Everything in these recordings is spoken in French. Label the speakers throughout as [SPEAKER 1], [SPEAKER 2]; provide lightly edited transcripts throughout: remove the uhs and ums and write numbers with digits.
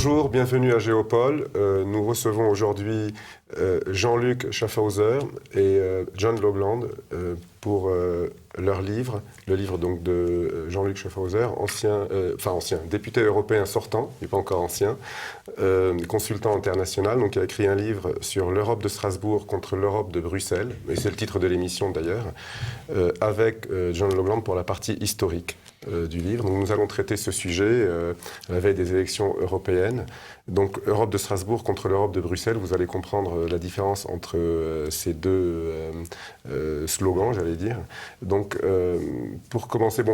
[SPEAKER 1] Bonjour, bienvenue à Géopole. Nous recevons aujourd'hui Jean-Luc Schaffhauser et John Logland pour leur livre, le livre donc de Jean-Luc Schaffhauser, ancien député européen sortant, il n'est pas encore ancien, consultant international, donc il a écrit un livre sur l'Europe de Strasbourg contre l'Europe de Bruxelles, et c'est le titre de l'émission d'ailleurs, avec John Logland pour la partie historique du livre. Donc nous allons traiter ce sujet à la veille des élections européennes. Donc Europe de Strasbourg contre l'Europe de Bruxelles, vous allez comprendre la différence entre ces deux slogans, j'allais dire. Donc pour commencer,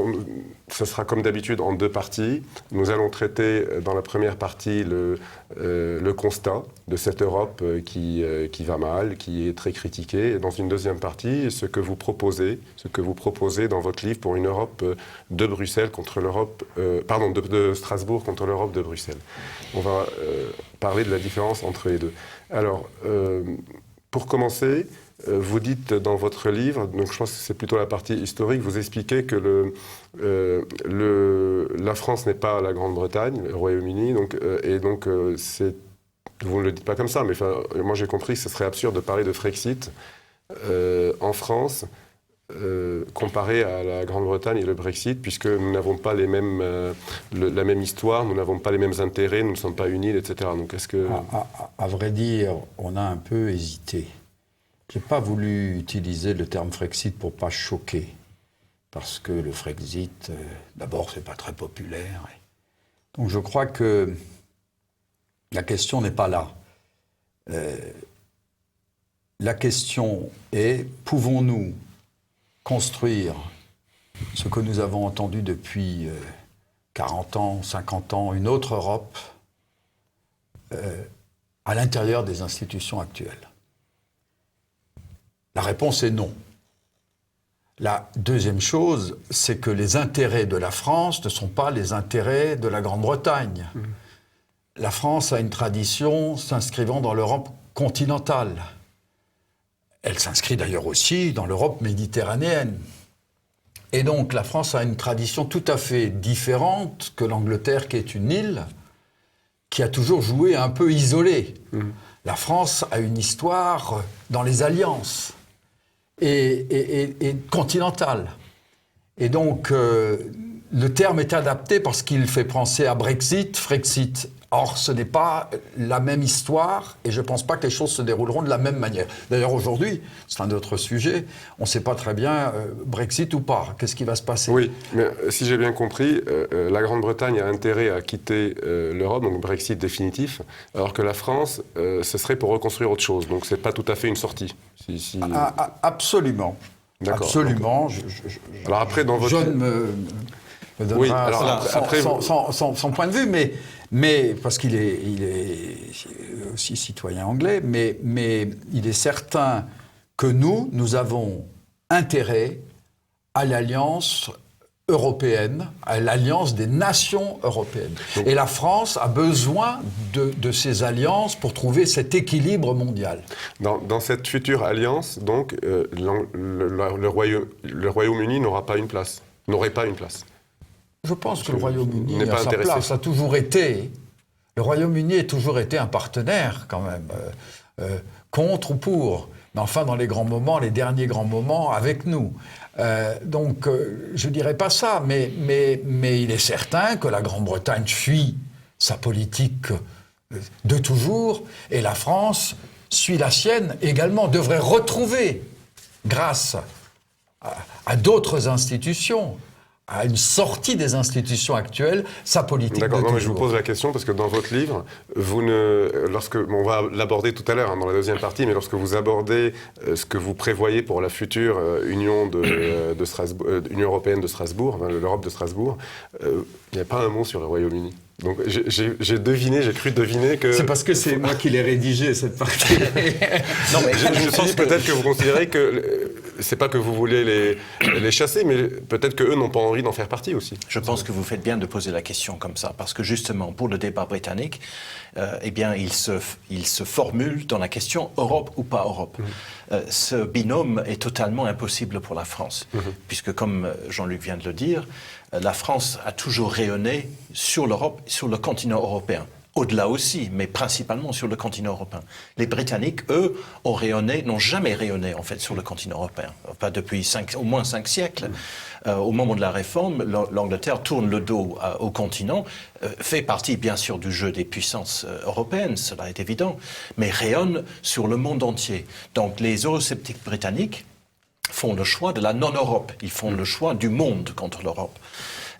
[SPEAKER 1] ce sera comme d'habitude en deux parties. Nous allons traiter dans la première partie le constat de cette Europe qui va mal, qui est très critiquée. Et dans une deuxième partie, ce que vous proposez dans votre livre pour une Europe de Bruxelles contre l'Europe, de Strasbourg contre l'Europe de Bruxelles. On va parler de la différence entre les deux. Alors, pour commencer, vous dites dans votre livre, donc je pense que c'est plutôt la partie historique, vous expliquez que la France n'est pas la Grande-Bretagne, le Royaume-Uni, vous ne le dites pas comme ça, mais moi j'ai compris que ce serait absurde de parler de Frexit en France, comparé à la Grande-Bretagne et le Brexit, puisque nous n'avons pas la même histoire, nous n'avons pas les mêmes intérêts, nous ne sommes pas une île, etc. Donc est-ce que...
[SPEAKER 2] À vrai dire, on a un peu hésité. Je n'ai pas voulu utiliser le terme Frexit pour ne pas choquer, parce que le Frexit, d'abord, ce n'est pas très populaire. Donc je crois que la question n'est pas là. La question est, pouvons-nous construire ce que nous avons entendu depuis 40 ans, 50 ans, une autre Europe à l'intérieur des institutions actuelles? La réponse est non. La deuxième chose, c'est que les intérêts de la France ne sont pas les intérêts de la Grande-Bretagne. La France a une tradition s'inscrivant dans l'Europe continentale. Elle s'inscrit d'ailleurs aussi dans l'Europe méditerranéenne. Et donc la France a une tradition tout à fait différente que l'Angleterre, qui est une île, qui a toujours joué un peu isolée. La France a une histoire dans les alliances et continentale. Et donc le terme est adapté parce qu'il fait penser à Brexit, Frexit. Or, ce n'est pas la même histoire et je ne pense pas que les choses se dérouleront de la même manière. D'ailleurs, aujourd'hui, c'est un autre sujet, on ne sait pas très bien Brexit ou pas. Qu'est-ce qui va se passer?
[SPEAKER 1] Oui, mais si j'ai bien compris, la Grande-Bretagne a intérêt à quitter l'Europe, donc Brexit définitif, alors que la France, ce serait pour reconstruire autre chose. Donc, ce n'est pas tout à fait une sortie.
[SPEAKER 2] Absolument.
[SPEAKER 1] D'accord.
[SPEAKER 2] Absolument.
[SPEAKER 1] Alors après, dans votre...
[SPEAKER 2] John me donnera son point de vue, mais parce qu'il est aussi citoyen anglais, mais il est certain que nous avons intérêt à l'alliance européenne, à l'alliance des nations européennes. Et la France a besoin de ces alliances pour trouver cet équilibre mondial.
[SPEAKER 1] Dans cette future alliance, donc, le Royaume-Uni n'aurait pas une place.
[SPEAKER 2] Je pense que le Royaume-Uni
[SPEAKER 1] a
[SPEAKER 2] sa place, a toujours été. Le Royaume-Uni a toujours été un partenaire, quand même, contre ou pour. Mais enfin, dans les grands moments, les derniers grands moments, avec nous. Donc, je ne dirais pas ça, mais il est certain que la Grande-Bretagne suit sa politique de toujours, et la France suit la sienne également, devrait retrouver, grâce à d'autres institutions, à une sortie des institutions actuelles, sa politique de toujours.
[SPEAKER 1] D'accord, mais je vous pose la question parce que dans votre livre, on va l'aborder tout à l'heure dans la deuxième partie, mais lorsque vous abordez ce que vous prévoyez pour la future Union européenne de Strasbourg, l'Europe de Strasbourg, il n'y a pas un mot sur le Royaume-Uni. Donc j'ai cru deviner que...
[SPEAKER 2] C'est parce que c'est moi qui l'ai rédigé, cette partie.
[SPEAKER 1] Non, mais je pense peut-être que vous considérez que... C'est pas que vous voulez les chasser, mais peut-être qu'eux n'ont pas envie d'en faire partie aussi.
[SPEAKER 3] Je pense que vous faites bien de poser la question comme ça, parce que justement, pour le débat britannique, eh bien, il se formule dans la question Europe ou pas Europe. Ce binôme est totalement impossible pour la France, puisque comme Jean-Luc vient de le dire, la France a toujours rayonné sur l'Europe, sur le continent européen. au-delà aussi, mais principalement sur le continent européen. Les Britanniques, eux, n'ont jamais rayonné en fait sur le continent européen, pas depuis au moins 5 siècles. Au moment de la Réforme, l'Angleterre tourne le dos au continent, fait partie bien sûr du jeu des puissances européennes, cela est évident, mais rayonne sur le monde entier. Donc les eurosceptiques britanniques font le choix de la non-Europe, ils font le choix du monde contre l'Europe.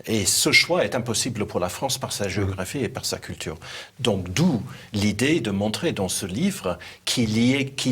[SPEAKER 3] Et ce choix est impossible pour la France par sa géographie et par sa culture. Donc d'où l'idée de montrer dans ce livre qu'il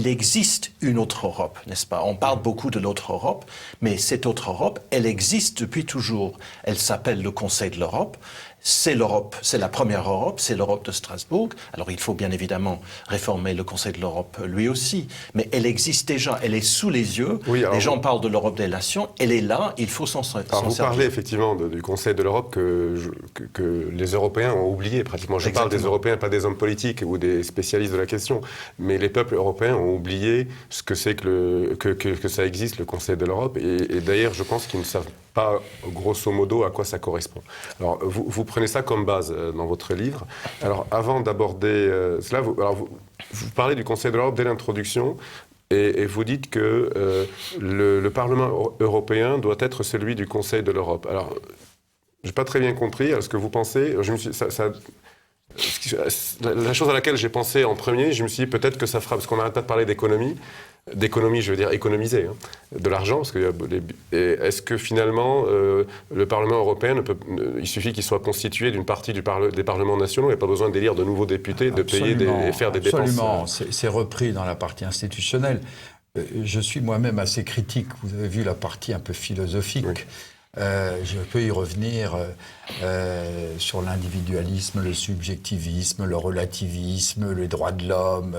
[SPEAKER 3] existe une autre Europe, n'est-ce pas? On parle beaucoup de l'autre Europe, mais cette autre Europe, elle existe depuis toujours. Elle s'appelle le Conseil de l'Europe. C'est l'Europe, c'est la première Europe, c'est l'Europe de Strasbourg. Alors il faut bien évidemment réformer le Conseil de l'Europe lui aussi, mais elle existe déjà, elle est sous les yeux.
[SPEAKER 1] Oui,
[SPEAKER 3] les gens parlent de l'Europe des nations, elle est là, il faut s'en servir.
[SPEAKER 1] Vous parlez effectivement du Conseil de l'Europe que les Européens ont oublié pratiquement. Je parle des Européens, pas des hommes politiques ou des spécialistes de la question, mais les peuples européens ont oublié ce que c'est que ça existe, le Conseil de l'Europe, et d'ailleurs je pense qu'ils ne savent pas grosso modo à quoi ça correspond. Alors vous prenez ça comme base dans votre livre. Alors avant d'aborder cela, vous parlez du Conseil de l'Europe dès l'introduction et vous dites que le Parlement européen doit être celui du Conseil de l'Europe. Alors je n'ai pas très bien compris ce que vous pensez. La chose à laquelle j'ai pensé en premier, je me suis dit peut-être que ça fera, parce qu'on n'arrête pas de parler d'économie, je veux dire économiser, de l'argent, parce que est-ce que finalement le Parlement européen, il suffit qu'il soit constitué d'une partie des parlements nationaux, il n'y a pas besoin d'élire de nouveaux députés, de payer et faire des dépenses.
[SPEAKER 2] Absolument, c'est repris dans la partie institutionnelle. Je suis moi-même assez critique, vous avez vu la partie un peu philosophique. Oui. Je peux y revenir sur l'individualisme, le subjectivisme, le relativisme, les droits de l'homme,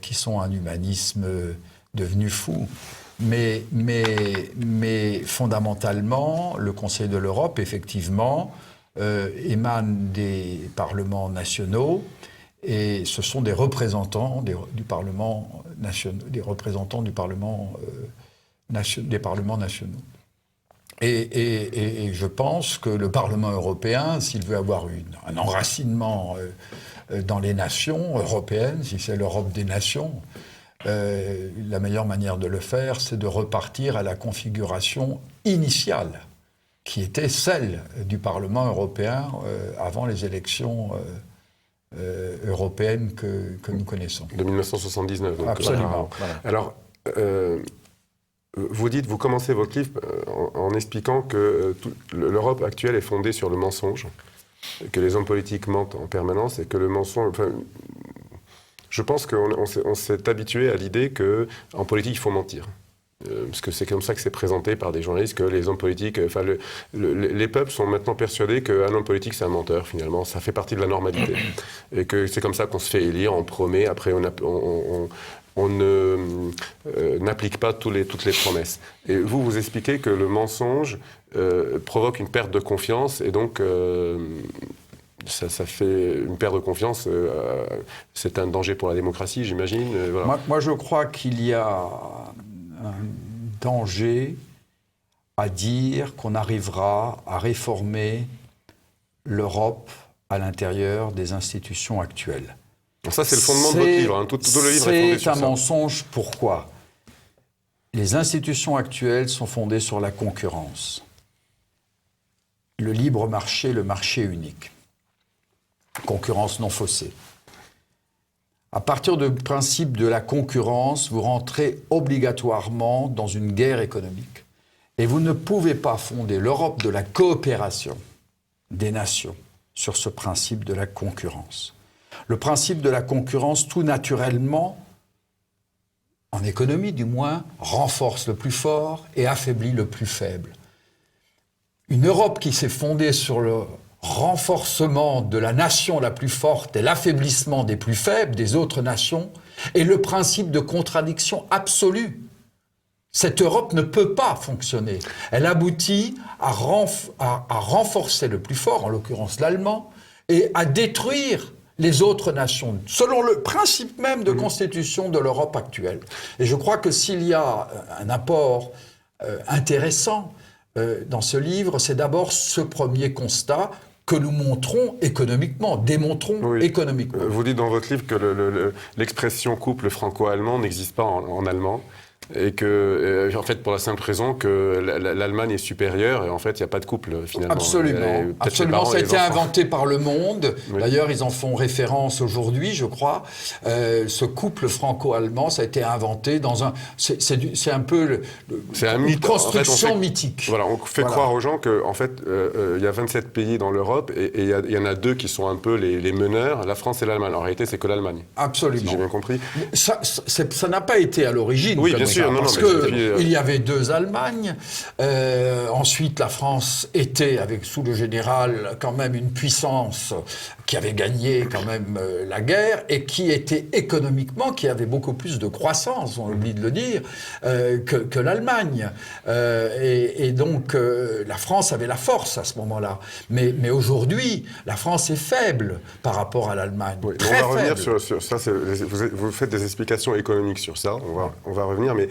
[SPEAKER 2] qui sont un humanisme devenu fou. Mais fondamentalement, le Conseil de l'Europe, effectivement, émane des parlements nationaux, et ce sont des représentants du Parlement national, des représentants du Parlement des parlements nationaux. Et je pense que le Parlement européen, s'il veut avoir un enracinement dans les nations européennes, si c'est l'Europe des nations, la meilleure manière de le faire, c'est de repartir à la configuration initiale, qui était celle du Parlement européen avant les élections européennes que nous connaissons.
[SPEAKER 1] De 1979. Donc,
[SPEAKER 2] absolument.
[SPEAKER 1] Voilà. Alors, vous commencez votre livre en expliquant que l'Europe actuelle est fondée sur le mensonge, que les hommes politiques mentent en permanence et que le mensonge... Enfin, je pense qu'on s'est habitué à l'idée qu'en politique, il faut mentir. Parce que c'est comme ça que c'est présenté par des journalistes, que les hommes politiques... Enfin, les peuples sont maintenant persuadés qu'un homme politique, c'est un menteur, finalement. Ça fait partie de la normalité. Et que c'est comme ça qu'on se fait élire, on promet, après on n'applique pas toutes les promesses. Et vous expliquez que le mensonge provoque une perte de confiance, et donc ça fait une perte de confiance. C'est un danger pour la démocratie, j'imagine.
[SPEAKER 2] Voilà. Moi, je crois qu'il y a un danger à dire qu'on arrivera à réformer l'Europe à l'intérieur des institutions actuelles.
[SPEAKER 1] Ça, c'est le fondement de votre livre. Tout le livre est fondé sur ça.
[SPEAKER 2] C'est un mensonge. Pourquoi ? Les institutions actuelles sont fondées sur la concurrence. Le libre marché, le marché unique. Concurrence non faussée. À partir du principe de la concurrence, vous rentrez obligatoirement dans une guerre économique. Et vous ne pouvez pas fonder l'Europe de la coopération des nations sur ce principe de la concurrence. Le principe de la concurrence, tout naturellement, en économie du moins, renforce le plus fort et affaiblit le plus faible. Une Europe qui s'est fondée sur le renforcement de la nation la plus forte et l'affaiblissement des plus faibles, des autres nations, est le principe de contradiction absolue. Cette Europe ne peut pas fonctionner. Elle aboutit à renforcer le plus fort, en l'occurrence l'allemand, et à détruire les autres nations, selon le principe même de constitution de l'Europe actuelle. Et je crois que s'il y a un apport intéressant dans ce livre, c'est d'abord ce premier constat que nous montrons économiquement, démontrons économiquement.
[SPEAKER 1] Vous dites dans votre livre que l'expression couple franco-allemand n'existe pas en allemand. Et que, en fait, pour la simple raison que l'Allemagne est supérieure et en fait, il n'y a pas de couple finalement.
[SPEAKER 2] Absolument. Ça a été inventé par Le Monde. Oui. D'ailleurs, ils en font référence aujourd'hui, je crois. Ce couple franco-allemand, ça a été inventé dans un. C'est un peu une construction mythique.
[SPEAKER 1] Voilà, on fait croire aux gens qu'en fait, il y a 27 pays dans l'Europe et il y en a 2 qui sont un peu les meneurs, la France et l'Allemagne. En réalité, c'est que l'Allemagne.
[SPEAKER 2] Absolument.
[SPEAKER 1] Si j'ai bien compris.
[SPEAKER 2] Ça n'a pas été à l'origine.
[SPEAKER 1] Oui, bien sûr.
[SPEAKER 2] Parce qu'il y avait 2 Allemagnes. Ensuite, la France était, sous le général, quand même une puissance qui avait gagné quand même la guerre et qui était économiquement, qui avait beaucoup plus de croissance, on oublie de le dire, que l'Allemagne. Et donc, la France avait la force à ce moment-là. Mais aujourd'hui, la France est faible par rapport à l'Allemagne. Oui,
[SPEAKER 1] on va revenir sur ça. Vous faites des explications économiques sur ça. On va revenir, mais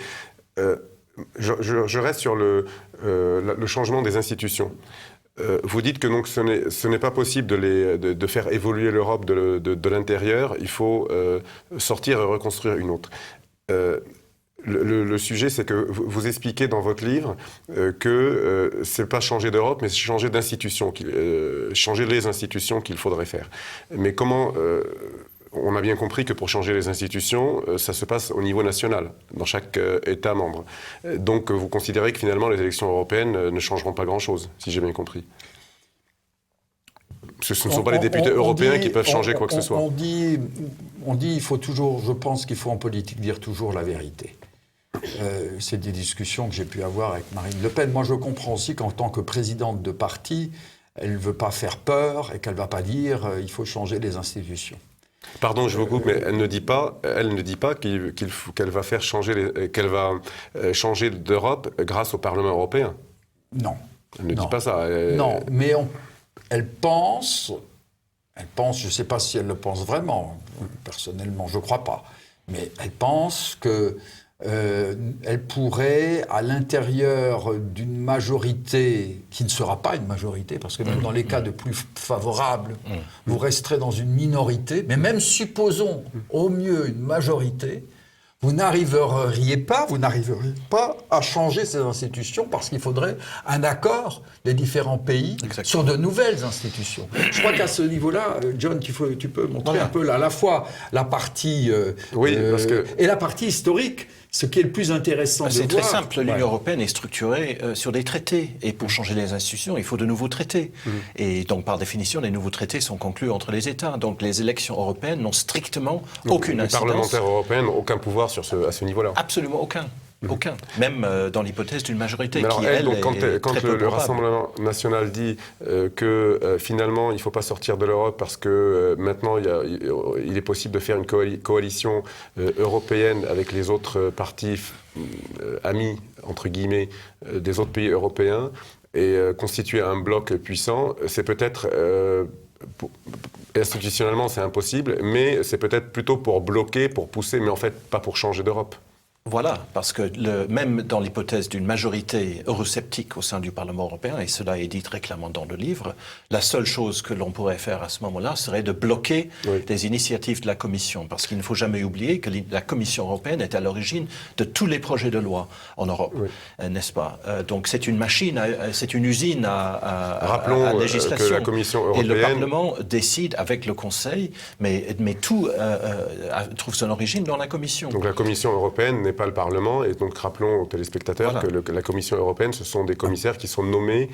[SPEAKER 1] je reste sur le changement des institutions. Vous dites que donc ce n'est pas possible de faire évoluer l'Europe de l'intérieur. Il faut sortir et reconstruire une autre. Le sujet, c'est que vous expliquez dans votre livre que c'est pas changer d'Europe, mais c'est changer d'institution, changer les institutions qu'il faudrait faire. Mais comment on a bien compris que pour changer les institutions, ça se passe au niveau national, dans chaque État membre. Donc vous considérez que finalement les élections européennes ne changeront pas grand-chose, si j'ai bien compris. Ce ne sont pas les députés européens qui peuvent changer quoi que ce soit.
[SPEAKER 2] On dit il faut toujours, je pense qu'il faut en politique dire toujours la vérité. C'est des discussions que j'ai pu avoir avec Marine Le Pen. Moi, je comprends aussi qu'en tant que présidente de parti, elle ne veut pas faire peur et qu'elle ne va pas dire il faut changer les institutions.
[SPEAKER 1] Pardon, je vous coupe, mais elle ne dit pas qu'elle va faire changer, qu'elle va changer d'Europe grâce au Parlement européen.
[SPEAKER 2] Non.
[SPEAKER 1] Elle ne dit pas ça.
[SPEAKER 2] Non, mais elle pense, je ne sais pas si elle le pense vraiment, personnellement, je ne crois pas, mais elle pense que elle pourrait, à l'intérieur d'une majorité qui ne sera pas une majorité, parce que même dans les cas de plus favorables, vous resterez dans une minorité, mais même supposons au mieux une majorité, vous n'arriveriez pas à changer ces institutions parce qu'il faudrait un accord des différents pays sur de nouvelles institutions. Je crois qu'à ce niveau-là, John, tu peux montrer un peu à la fois la partie et la partie historique. Ce qui est le plus intéressant de voir...
[SPEAKER 3] C'est très simple. L'Union européenne est structurée sur des traités. Et pour changer les institutions, il faut de nouveaux traités. Et donc, par définition, les nouveaux traités sont conclus entre les États. Donc, les élections européennes n'ont strictement aucune incidence.
[SPEAKER 1] Les parlementaires européens n'ont aucun pouvoir à ce niveau-là.
[SPEAKER 3] Absolument aucun. Aucun. Même dans l'hypothèse d'une majorité
[SPEAKER 1] alors,
[SPEAKER 3] qui, elle,
[SPEAKER 1] donc, quand
[SPEAKER 3] le
[SPEAKER 1] Rassemblement national dit que finalement, il ne faut pas sortir de l'Europe parce que maintenant, il est possible de faire une coalition européenne avec les autres partis amis, entre guillemets, des autres pays européens et constituer un bloc puissant, c'est peut-être... institutionnellement, c'est impossible, mais c'est peut-être plutôt pour bloquer, pour pousser, mais en fait, pas pour changer d'Europe.
[SPEAKER 3] Voilà, parce que même dans l'hypothèse d'une majorité eurosceptique au sein du Parlement européen, et cela est dit très clairement dans le livre, la seule chose que l'on pourrait faire à ce moment-là serait de bloquer les initiatives de la Commission. Parce qu'il ne faut jamais oublier que la Commission européenne est à l'origine de tous les projets de loi en Europe, n'est-ce pas? Donc c'est une machine, c'est une usine à législation.
[SPEAKER 1] Que la Commission européenne...
[SPEAKER 3] Et le Parlement décide avec le Conseil, mais tout trouve son origine dans la Commission.
[SPEAKER 1] Donc la Commission européenne n'est pas le Parlement, et donc rappelons aux téléspectateurs que la Commission européenne, ce sont des commissaires qui sont nommés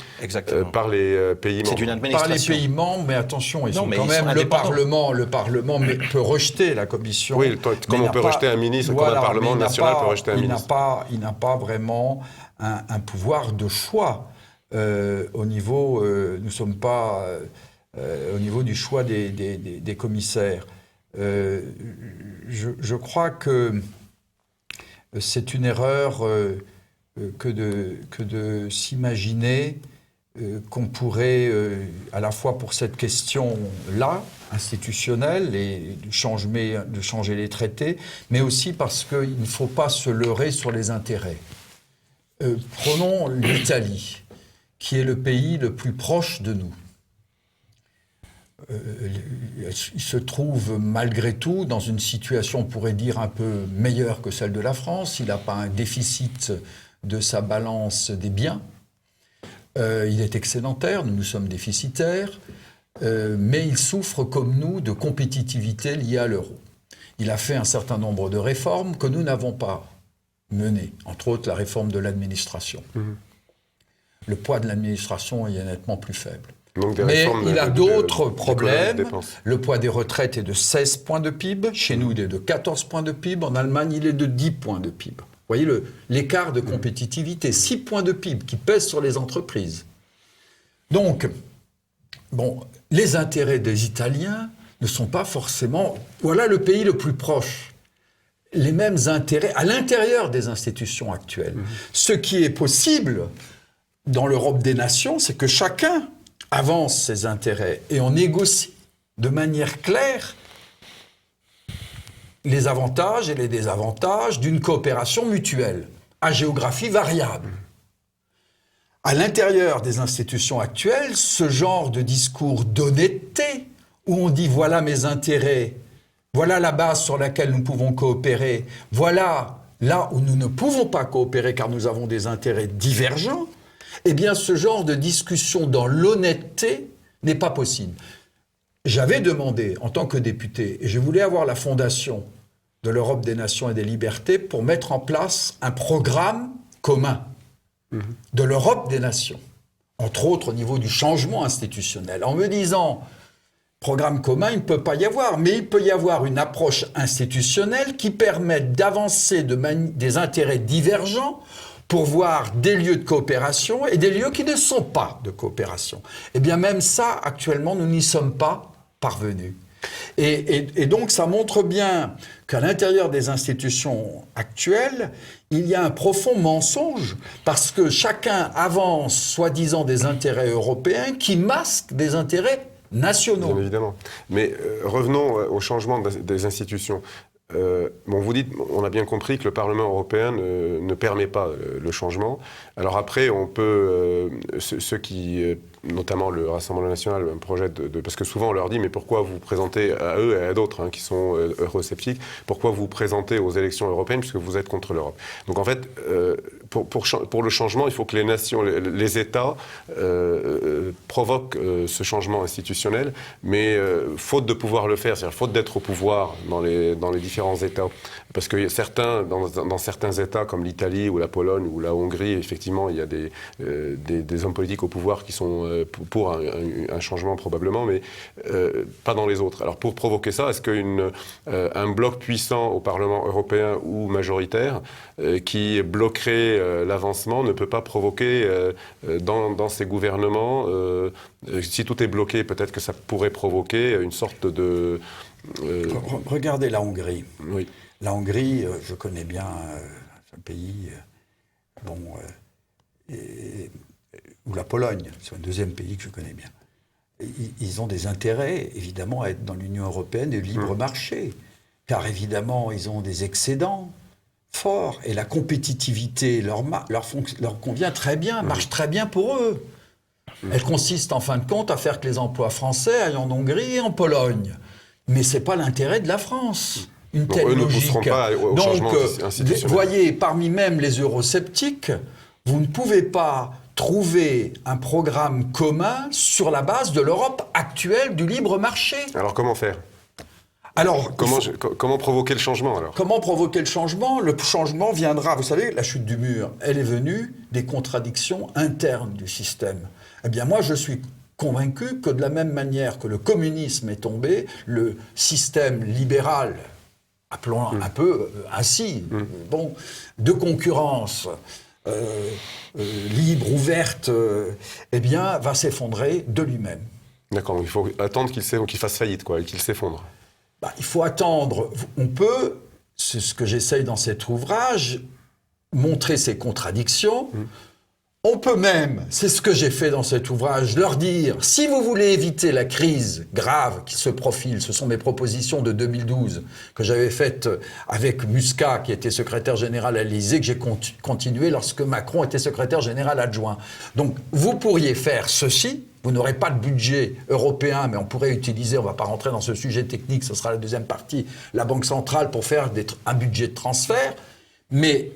[SPEAKER 1] par les pays membres.
[SPEAKER 3] C'est une administration.
[SPEAKER 2] Par les pays membres, mais attention, ils sont le Parlement peut rejeter la Commission.
[SPEAKER 1] Oui, comme on peut rejeter un ministre, comme un Parlement national peut rejeter un ministre.
[SPEAKER 2] Il n'a pas vraiment un pouvoir de choix au niveau, nous ne sommes pas au niveau du choix des commissaires. Je crois que c'est une erreur que de s'imaginer qu'on pourrait, à la fois pour cette question-là, institutionnelle, et de changer les traités, mais aussi parce qu'il ne faut pas se leurrer sur les intérêts. Prenons l'Italie, qui est le pays le plus proche de nous. il se trouve malgré tout dans une situation, on pourrait dire, un peu meilleure que celle de la France. Il n'a pas un déficit de sa balance des biens. Il est excédentaire, nous sommes déficitaires, mais il souffre comme nous de compétitivité liée à l'euro. Il a fait un certain nombre de réformes que nous n'avons pas menées, entre autres la réforme de l'administration. Le poids de l'administration est nettement plus faible.
[SPEAKER 1] Donc
[SPEAKER 2] mais il a d'autres problèmes. Le poids des retraites est de 16 points de PIB. Chez nous, il est de 14 points de PIB. En Allemagne, il est de 10 points de PIB. Vous voyez l'écart de compétitivité. 6 points de PIB qui pèsent sur les entreprises. Donc, bon, les intérêts des Italiens ne sont pas forcément... Voilà le pays le plus proche. Les mêmes intérêts à l'intérieur des institutions actuelles. Ce qui est possible dans l'Europe des nations, c'est que chacun avance ses intérêts et on négocie de manière claire les avantages et les désavantages d'une coopération mutuelle à géographie variable. À l'intérieur des institutions actuelles, ce genre de discours d'honnêteté, où on dit « voilà mes intérêts, voilà la base sur laquelle nous pouvons coopérer, voilà là où nous ne pouvons pas coopérer car nous avons des intérêts divergents », eh bien ce genre de discussion dans l'honnêteté n'est pas possible. J'avais demandé, en tant que député, et je voulais avoir la fondation de l'Europe des nations et des libertés pour mettre en place un programme commun de l'Europe des nations, entre autres au niveau du changement institutionnel, en me disant, programme commun, il ne peut pas y avoir, mais il peut y avoir une approche institutionnelle qui permette d'avancer des intérêts divergents pour voir des lieux de coopération et des lieux qui ne sont pas de coopération. Eh bien, même ça, actuellement, nous n'y sommes pas parvenus. Et donc, ça montre bien qu'à l'intérieur des institutions actuelles, il y a un profond mensonge, parce que chacun avance, soi-disant, des intérêts européens qui masquent des intérêts nationaux.
[SPEAKER 1] Bien évidemment. Mais revenons au changement des institutions. Bon, vous dites, on a bien compris que le Parlement européen ne permet pas le changement. Alors après, on peut, ceux qui, notamment le Rassemblement national, un projet parce que souvent on leur dit, mais pourquoi vous présentez à eux et à d'autres qui sont eurosceptiques, pourquoi vous présentez aux élections européennes puisque vous êtes contre l'Europe. Donc en fait, pour le changement, il faut que les nations, les États provoquent ce changement institutionnel, mais faute de pouvoir le faire, c'est-à-dire faute d'être au pouvoir dans les différents États, parce que dans certains États comme l'Italie ou la Pologne ou la Hongrie, effectivement, il y a des hommes politiques au pouvoir qui sont pour un changement probablement, mais pas dans les autres. Alors pour provoquer ça, est-ce qu'un bloc puissant au Parlement européen ou majoritaire qui bloquerait l'avancement ne peut pas provoquer dans ces gouvernements, si tout est bloqué, peut-être que ça pourrait provoquer une sorte de...
[SPEAKER 2] Regardez la Hongrie.
[SPEAKER 1] Oui.
[SPEAKER 2] La Hongrie, je connais bien un pays, ou la Pologne, c'est un deuxième pays que je connais bien. Ils ont des intérêts, évidemment, à être dans l'Union européenne et le libre marché, car évidemment, ils ont des excédents forts, et la compétitivité leur convient très bien, marche très bien pour eux. Elle consiste, en fin de compte, à faire que les emplois français aillent en Hongrie et en Pologne. Mais ce n'est pas l'intérêt de la France, une telle
[SPEAKER 1] eux
[SPEAKER 2] logique.
[SPEAKER 1] Ne pousseront pas au changement institutionnel.
[SPEAKER 2] Voyez, parmi même les eurosceptiques, vous ne pouvez pas trouver un programme commun sur la base de l'Europe actuelle du libre marché.
[SPEAKER 1] Alors comment faire ?
[SPEAKER 2] Alors,
[SPEAKER 1] comment provoquer le changement alors ?
[SPEAKER 2] Comment provoquer le changement ? Le changement viendra, vous savez, la chute du mur, elle est venue des contradictions internes du système. Eh bien moi, je suis convaincu que de la même manière que le communisme est tombé, le système libéral, appelons-le un peu ainsi, de concurrence libre, ouverte, eh bien, va s'effondrer de lui-même.
[SPEAKER 1] D'accord, il faut attendre qu'il fasse faillite, quoi, et qu'il s'effondre.
[SPEAKER 2] Il faut attendre. On peut, c'est ce que j'essaye dans cet ouvrage, montrer ces contradictions. On peut même, c'est ce que j'ai fait dans cet ouvrage, leur dire, si vous voulez éviter la crise grave qui se profile, ce sont mes propositions de 2012 que j'avais faites avec Muscat, qui était secrétaire général à l'Élysée, que j'ai continué lorsque Macron était secrétaire général adjoint. Donc, vous pourriez faire ceci, vous n'aurez pas de budget européen, mais on pourrait utiliser, on ne va pas rentrer dans ce sujet technique, ce sera la deuxième partie, la Banque centrale pour faire un budget de transfert, mais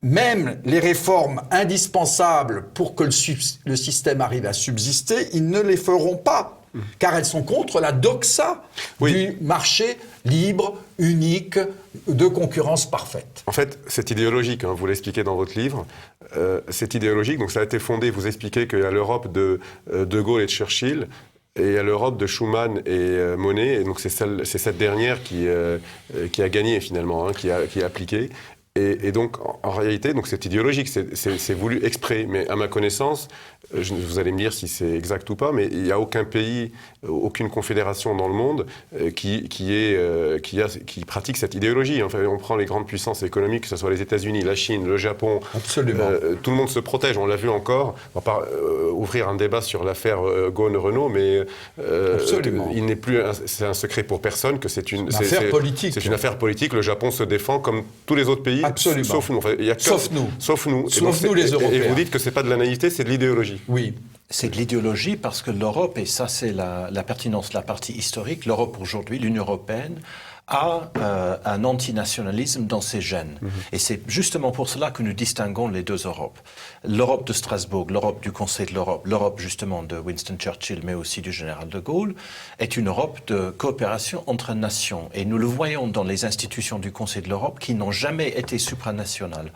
[SPEAKER 2] même les réformes indispensables pour que le système arrive à subsister, ils ne les feront pas, car elles sont contre la doxa du marché libre, unique, de concurrence parfaite.
[SPEAKER 1] En fait, c'est idéologique, vous l'expliquez dans votre livre, c'est idéologique, donc ça a été fondé, vous expliquez qu'il y a l'Europe de Gaulle et de Churchill, et il y a l'Europe de Schuman et Monnet, et donc c'est cette dernière qui a gagné finalement, qui a appliqué. Et donc, en réalité, donc c'est idéologique, c'est voulu exprès. Mais à ma connaissance, vous allez me dire si c'est exact ou pas, mais il n'y a aucun pays, aucune confédération dans le monde qui pratique cette idéologie. Enfin, on prend les grandes puissances économiques, que ce soit les États-Unis, la Chine, le Japon.
[SPEAKER 2] Absolument.
[SPEAKER 1] Tout le monde se protège. On l'a vu encore. On va pas ouvrir un débat sur l'affaire Ghosn-Renault, mais il n'est plus. C'est un secret pour personne que c'est une
[SPEAKER 2] affaire politique.
[SPEAKER 1] C'est une affaire politique. Le Japon se défend comme tous les autres pays.
[SPEAKER 2] Absolument.
[SPEAKER 1] Sauf nous. Enfin,
[SPEAKER 2] Sauf nous.
[SPEAKER 1] Sauf nous, les Européens. Et vous dites que c'est pas de la naïveté, c'est de l'idéologie.
[SPEAKER 2] Oui.
[SPEAKER 3] C'est de l'idéologie parce que l'Europe, et ça c'est la pertinence de la partie historique, l'Europe aujourd'hui, l'Union européenne, a un antinationalisme dans ses gènes. Et c'est justement pour cela que nous distinguons les deux Europes. L'Europe de Strasbourg, l'Europe du Conseil de l'Europe, l'Europe justement de Winston Churchill, mais aussi du général de Gaulle, est une Europe de coopération entre nations. Et nous le voyons dans les institutions du Conseil de l'Europe qui n'ont jamais été supranationales.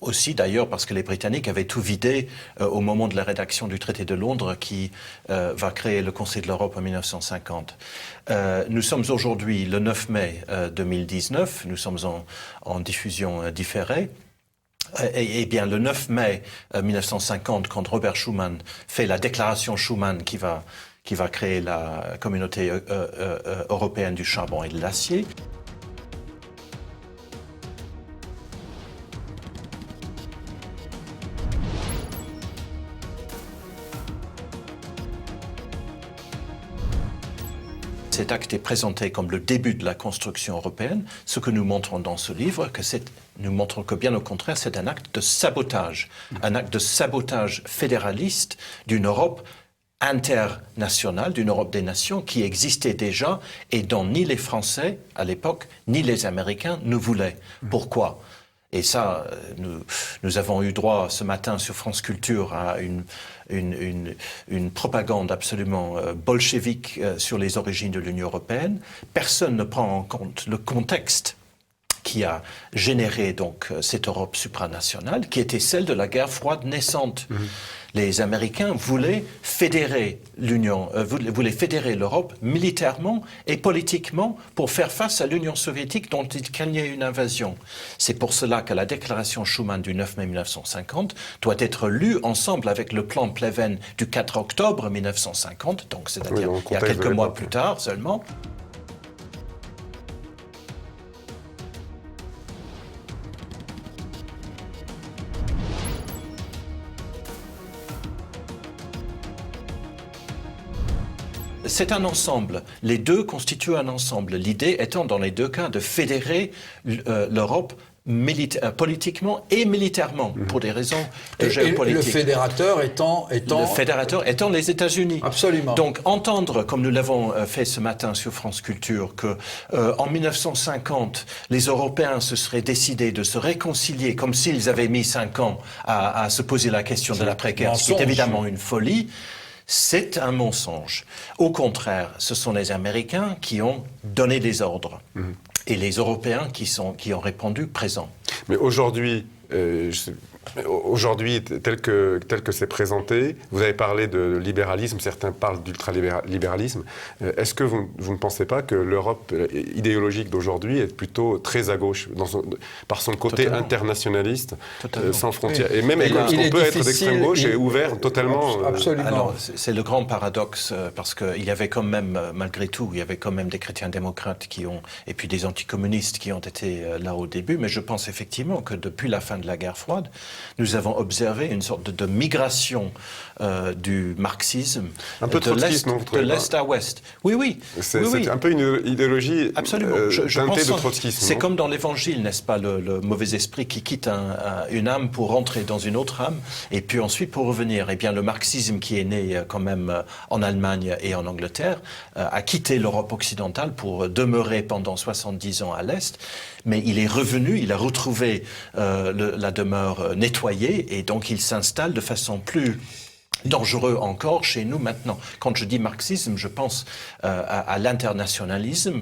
[SPEAKER 3] Aussi d'ailleurs parce que les Britanniques avaient tout vidé au moment de la rédaction du traité de Londres qui va créer le Conseil de l'Europe en 1950. Nous sommes aujourd'hui le 9 mai 2019, nous sommes en diffusion différée. Et bien le 9 mai 1950, quand Robert Schuman fait la déclaration Schuman qui va créer la communauté européenne du charbon et de l'acier, cet acte est présenté comme le début de la construction européenne. Ce que nous montrons dans ce livre, nous montrons que bien au contraire, c'est un acte de sabotage fédéraliste d'une Europe internationale, d'une Europe des nations qui existait déjà et dont ni les Français, à l'époque, ni les Américains ne voulaient. Pourquoi ? Et ça, nous avons eu droit ce matin sur France Culture à une propagande absolument bolchevique sur les origines de l'Union européenne. Personne ne prend en compte le contexte qui a généré donc cette Europe supranationale, qui était celle de la guerre froide naissante. Les Américains voulaient fédérer l'Europe militairement et politiquement pour faire face à l'Union soviétique dont ils craignaient une invasion. C'est pour cela que la déclaration Schuman du 9 mai 1950 doit être lue ensemble avec le plan Pleven du 4 octobre 1950, donc c'est-à-dire il y a quelques mois plus tard seulement. C'est un ensemble. Les deux constituent un ensemble. L'idée étant, dans les deux cas, de fédérer l'Europe politiquement et militairement, pour des raisons de géopolitique.
[SPEAKER 2] Le fédérateur étant
[SPEAKER 3] les États-Unis.
[SPEAKER 2] Absolument.
[SPEAKER 3] Donc, entendre, comme nous l'avons fait ce matin sur France Culture, que en 1950, les Européens se seraient décidés de se réconcilier comme s'ils avaient mis 5 ans à se poser la question de l'après-guerre, ce qui est évidemment une folie. C'est un mensonge. Au contraire, ce sont les Américains qui ont donné des ordres et les Européens qui ont répondu présents.
[SPEAKER 1] Mais aujourd'hui, tel que c'est présenté, vous avez parlé de libéralisme, certains parlent d'ultralibéralisme. Est-ce que vous ne pensez pas que l'Europe idéologique d'aujourd'hui est plutôt très à gauche par son côté internationaliste, sans frontières? Et même on peut être d'extrême gauche et ouvert totalement.
[SPEAKER 2] Absolument.
[SPEAKER 3] Alors, c'est le grand paradoxe, parce qu'il y avait quand même, malgré tout, il y avait quand même des chrétiens démocrates et puis des anticommunistes qui ont été là au début, mais je pense effectivement que depuis la fin de la guerre froide, nous avons observé une sorte de migration du marxisme
[SPEAKER 1] un peu
[SPEAKER 3] de l'Est à Ouest. Oui, oui.
[SPEAKER 1] C'est un peu une idéologie
[SPEAKER 3] absolument.
[SPEAKER 1] teintée de trotskisme.
[SPEAKER 3] C'est comme dans l'Évangile, n'est-ce pas, le mauvais esprit qui quitte une âme pour rentrer dans une autre âme, et puis ensuite pour revenir. Eh bien, le marxisme qui est né quand même en Allemagne et en Angleterre a quitté l'Europe occidentale pour demeurer pendant 70 ans à l'Est, mais il est revenu, il a retrouvé la demeure nettoyée, et donc il s'installe de façon plus dangereux encore chez nous maintenant. Quand je dis marxisme, je pense à l'internationalisme,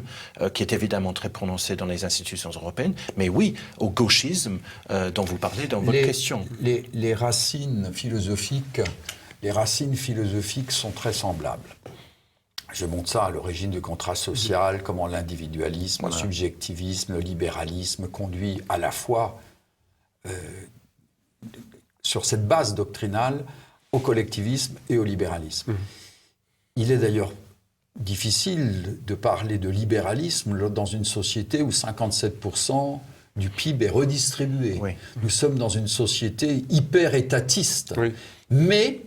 [SPEAKER 3] qui est évidemment très prononcé dans les institutions européennes, mais oui, au gauchisme dont vous parlez dans votre question.
[SPEAKER 2] Les racines philosophiques sont très semblables. Je montre ça à l'origine du contrat social, comment l'individualisme, le subjectivisme, le libéralisme conduit à la fois, sur cette base doctrinale, au collectivisme et au libéralisme. Il est d'ailleurs difficile de parler de libéralisme dans une société où 57% du PIB est redistribué. Oui. Nous sommes dans une société hyper étatiste, mais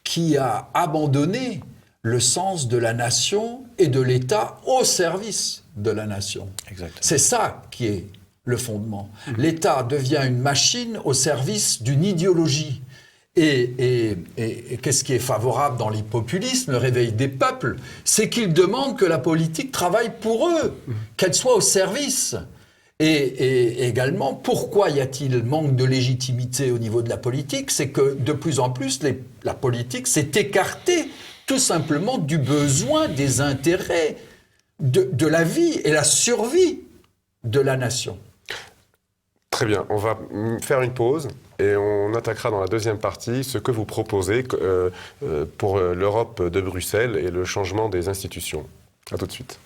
[SPEAKER 2] qui a abandonné le sens de la nation et de l'État au service de la nation. Exactement. C'est ça qui est le fondement. L'État devient une machine au service d'une idéologie. Et qu'est-ce qui est favorable dans les populismes, le réveil des peuples, c'est qu'ils demandent que la politique travaille pour eux, qu'elle soit au service. Et également, pourquoi y a-t-il manque de légitimité au niveau de la politique? C'est que de plus en plus, la politique s'est écartée tout simplement du besoin, des intérêts, de la vie et la survie de la nation.
[SPEAKER 1] Très bien, on va faire une pause et on attaquera dans la deuxième partie ce que vous proposez pour l'Europe de Bruxelles et le changement des institutions. À tout de suite.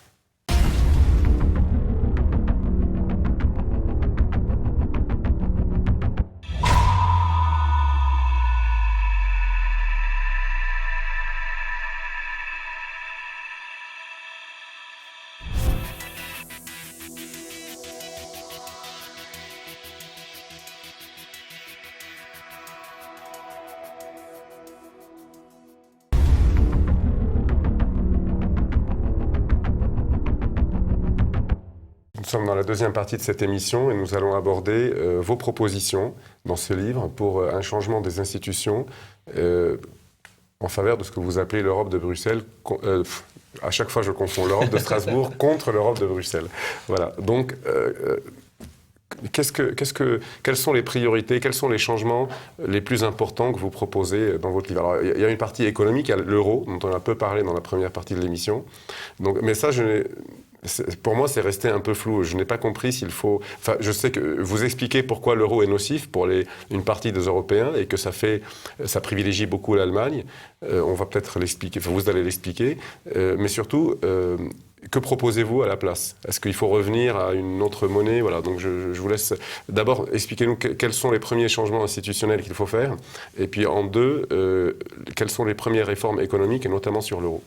[SPEAKER 1] Nous sommes dans la deuxième partie de cette émission et nous allons aborder vos propositions dans ce livre pour un changement des institutions en faveur de ce que vous appelez l'Europe de Bruxelles. À chaque fois, je confonds l'Europe de Strasbourg contre l'Europe de Bruxelles. Voilà. Donc, quelles sont les priorités, quels sont les changements les plus importants que vous proposez dans votre livre? Alors, il y a une partie économique, il y a l'euro, dont on a peu parlé dans la première partie de l'émission. Donc, mais ça, pour moi, c'est resté un peu flou. Je n'ai pas compris s'il faut... Enfin, je sais que vous expliquez pourquoi l'euro est nocif pour une partie des Européens et que ça privilégie beaucoup l'Allemagne. On va peut-être l'expliquer, enfin, vous allez l'expliquer. Mais surtout, que proposez-vous à la place? Est-ce qu'il faut revenir à une autre monnaie? Voilà, donc je vous laisse... D'abord, expliquez-nous quels sont les premiers changements institutionnels qu'il faut faire. Et puis, en deux, quelles sont les premières réformes économiques, et notamment sur l'euro?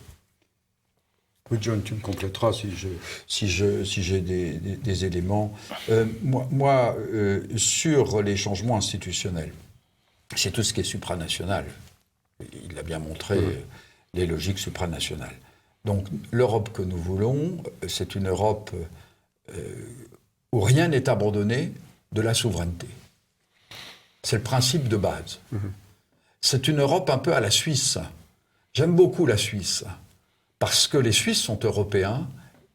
[SPEAKER 2] Oui, John, tu me compléteras si j'ai des éléments. Moi, sur les changements institutionnels, c'est tout ce qui est supranational. Il a bien montré les logiques supranationales. Donc, l'Europe que nous voulons, c'est une Europe où rien n'est abandonné de la souveraineté. C'est le principe de base. C'est une Europe un peu à la Suisse. J'aime beaucoup la Suisse. Parce que les Suisses sont européens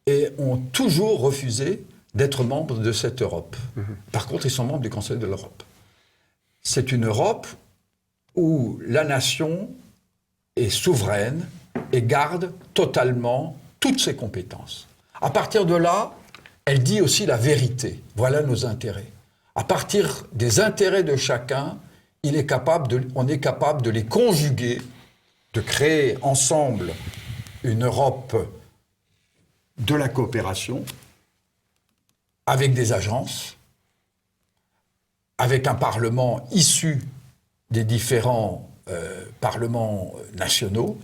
[SPEAKER 2] et ont toujours refusé d'être membres de cette Europe. Par contre, ils sont membres du Conseil de l'Europe. C'est une Europe où la nation est souveraine et garde totalement toutes ses compétences. À partir de là, elle dit aussi la vérité. Voilà nos intérêts. À partir des intérêts de chacun, on est capable de les conjuguer, de créer ensemble une Europe de la coopération, avec des agences, avec un Parlement issu des différents parlements nationaux,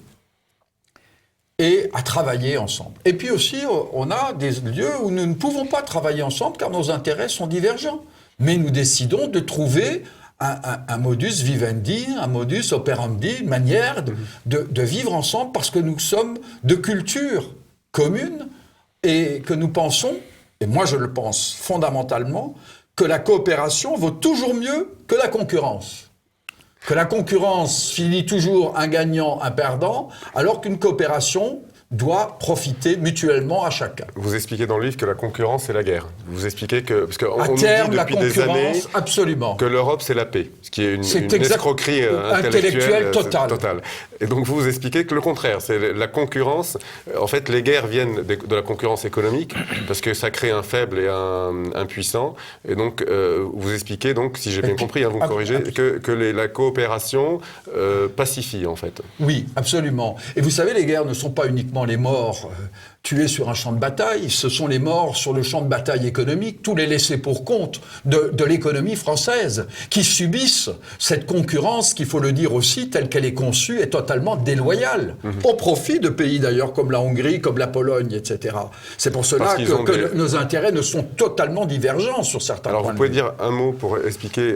[SPEAKER 2] et à travailler ensemble. Et puis aussi, on a des lieux où nous ne pouvons pas travailler ensemble car nos intérêts sont divergents. Mais nous décidons de trouver un modus vivendi, un modus operandi, une manière de vivre ensemble parce que nous sommes de culture commune et que nous pensons, et moi je le pense fondamentalement, que la coopération vaut toujours mieux que la concurrence. Que la concurrence finit toujours un gagnant, un perdant, alors qu'une coopération doit profiter mutuellement à chacun.
[SPEAKER 1] Vous expliquez dans le livre que la concurrence, c'est la guerre. Vous expliquez que... Parce qu'on
[SPEAKER 2] à
[SPEAKER 1] nous
[SPEAKER 2] terme,
[SPEAKER 1] dit depuis des années
[SPEAKER 2] absolument.
[SPEAKER 1] que l'Europe, c'est la paix, ce qui est une escroquerie intellectuelle totale. Et donc vous expliquez que le contraire, c'est la concurrence. En fait, les guerres viennent de la concurrence économique, parce que ça crée un faible et un puissant. Et donc, vous expliquez, donc, si j'ai bien compris, vous me corrigez, que la coopération pacifie, en fait.
[SPEAKER 2] Oui, absolument. Et vous savez, les guerres ne sont pas uniquement les morts tués sur un champ de bataille, ce sont les morts sur le champ de bataille économique, tous les laissés pour compte de l'économie française, qui subissent cette concurrence, qu'il faut le dire aussi, telle qu'elle est conçue, est totalement déloyale, au profit de pays d'ailleurs comme la Hongrie, comme la Pologne, etc. C'est pour cela que nos intérêts ne sont totalement divergents sur certains points.
[SPEAKER 1] Alors vous pouvez dire un mot pour expliquer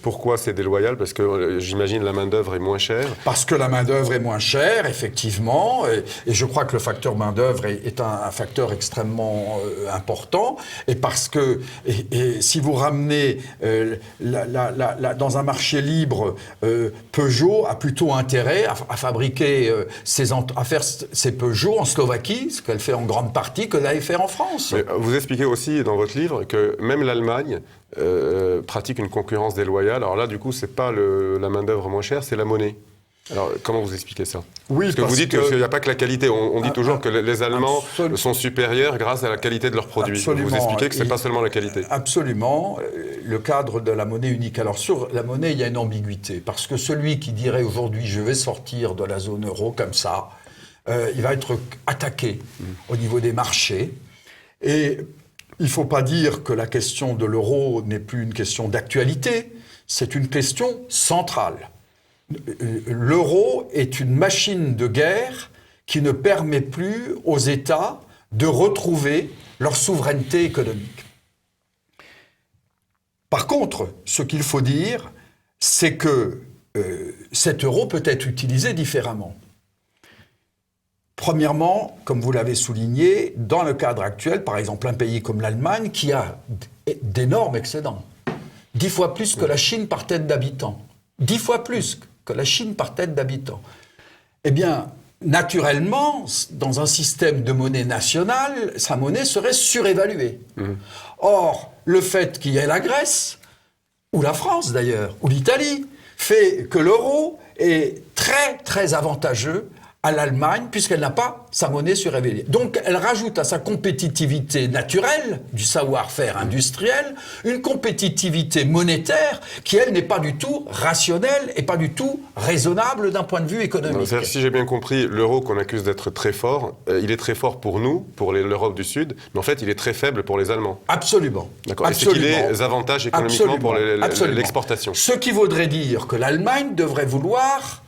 [SPEAKER 1] pourquoi c'est déloyal, parce que j'imagine la main-d'œuvre est moins chère.
[SPEAKER 2] Parce que la main-d'œuvre est moins chère, effectivement, et je crois que le facteur main-d'œuvre est un facteur extrêmement important, et parce que et si vous ramenez dans un marché libre, Peugeot a plutôt intérêt à fabriquer à faire ses Peugeot en Slovaquie, ce qu'elle fait en grande partie, que d'aller faire en France.
[SPEAKER 1] Mais vous expliquez aussi dans votre livre que même l'Allemagne pratique une concurrence déloyale. Alors là, du coup, c'est pas la main-d'œuvre moins chère, c'est la monnaie. Alors, comment vous expliquez ça?
[SPEAKER 2] Oui,
[SPEAKER 1] parce que vous dites qu'il n'y a pas que la qualité. On dit toujours que les Allemands sont supérieurs grâce à la qualité de leurs produits.
[SPEAKER 2] Absolument.
[SPEAKER 1] Vous expliquez que ce n'est pas seulement la qualité.
[SPEAKER 2] Absolument. Le cadre de la monnaie unique. Alors, sur la monnaie, il y a une ambiguïté. Parce que celui qui dirait aujourd'hui, je vais sortir de la zone euro comme ça, il va être attaqué au niveau des marchés. Et il ne faut pas dire que la question de l'euro n'est plus une question d'actualité. C'est une question centrale. L'euro est une machine de guerre qui ne permet plus aux États de retrouver leur souveraineté économique. Par contre, ce qu'il faut dire, c'est que cet euro peut être utilisé différemment. Premièrement, comme vous l'avez souligné, dans le cadre actuel, par exemple, un pays comme l'Allemagne qui a d'énormes excédents, 10 fois plus que la Chine par tête d'habitant, 10 fois plus que la Chine par tête d'habitants. Eh bien, naturellement, dans un système de monnaie nationale, sa monnaie serait surévaluée. Or, le fait qu'il y ait la Grèce, ou la France d'ailleurs, ou l'Italie, fait que l'euro est très, très avantageux à l'Allemagne, puisqu'elle n'a pas sa monnaie surévaluée. Donc, elle rajoute à sa compétitivité naturelle, du savoir-faire industriel, une compétitivité monétaire qui, elle, n'est pas du tout rationnelle et pas du tout raisonnable d'un point de vue économique.
[SPEAKER 1] Non, si j'ai bien compris, l'euro qu'on accuse d'être très fort, il est très fort pour nous, pour l'Europe du Sud, mais en fait, il est très faible pour les Allemands.
[SPEAKER 2] Absolument.
[SPEAKER 1] D'accord. Et c'est qu'il est avantage économiquement pour l'exportation.
[SPEAKER 2] Ce qui vaudrait dire que l'Allemagne devrait vouloir,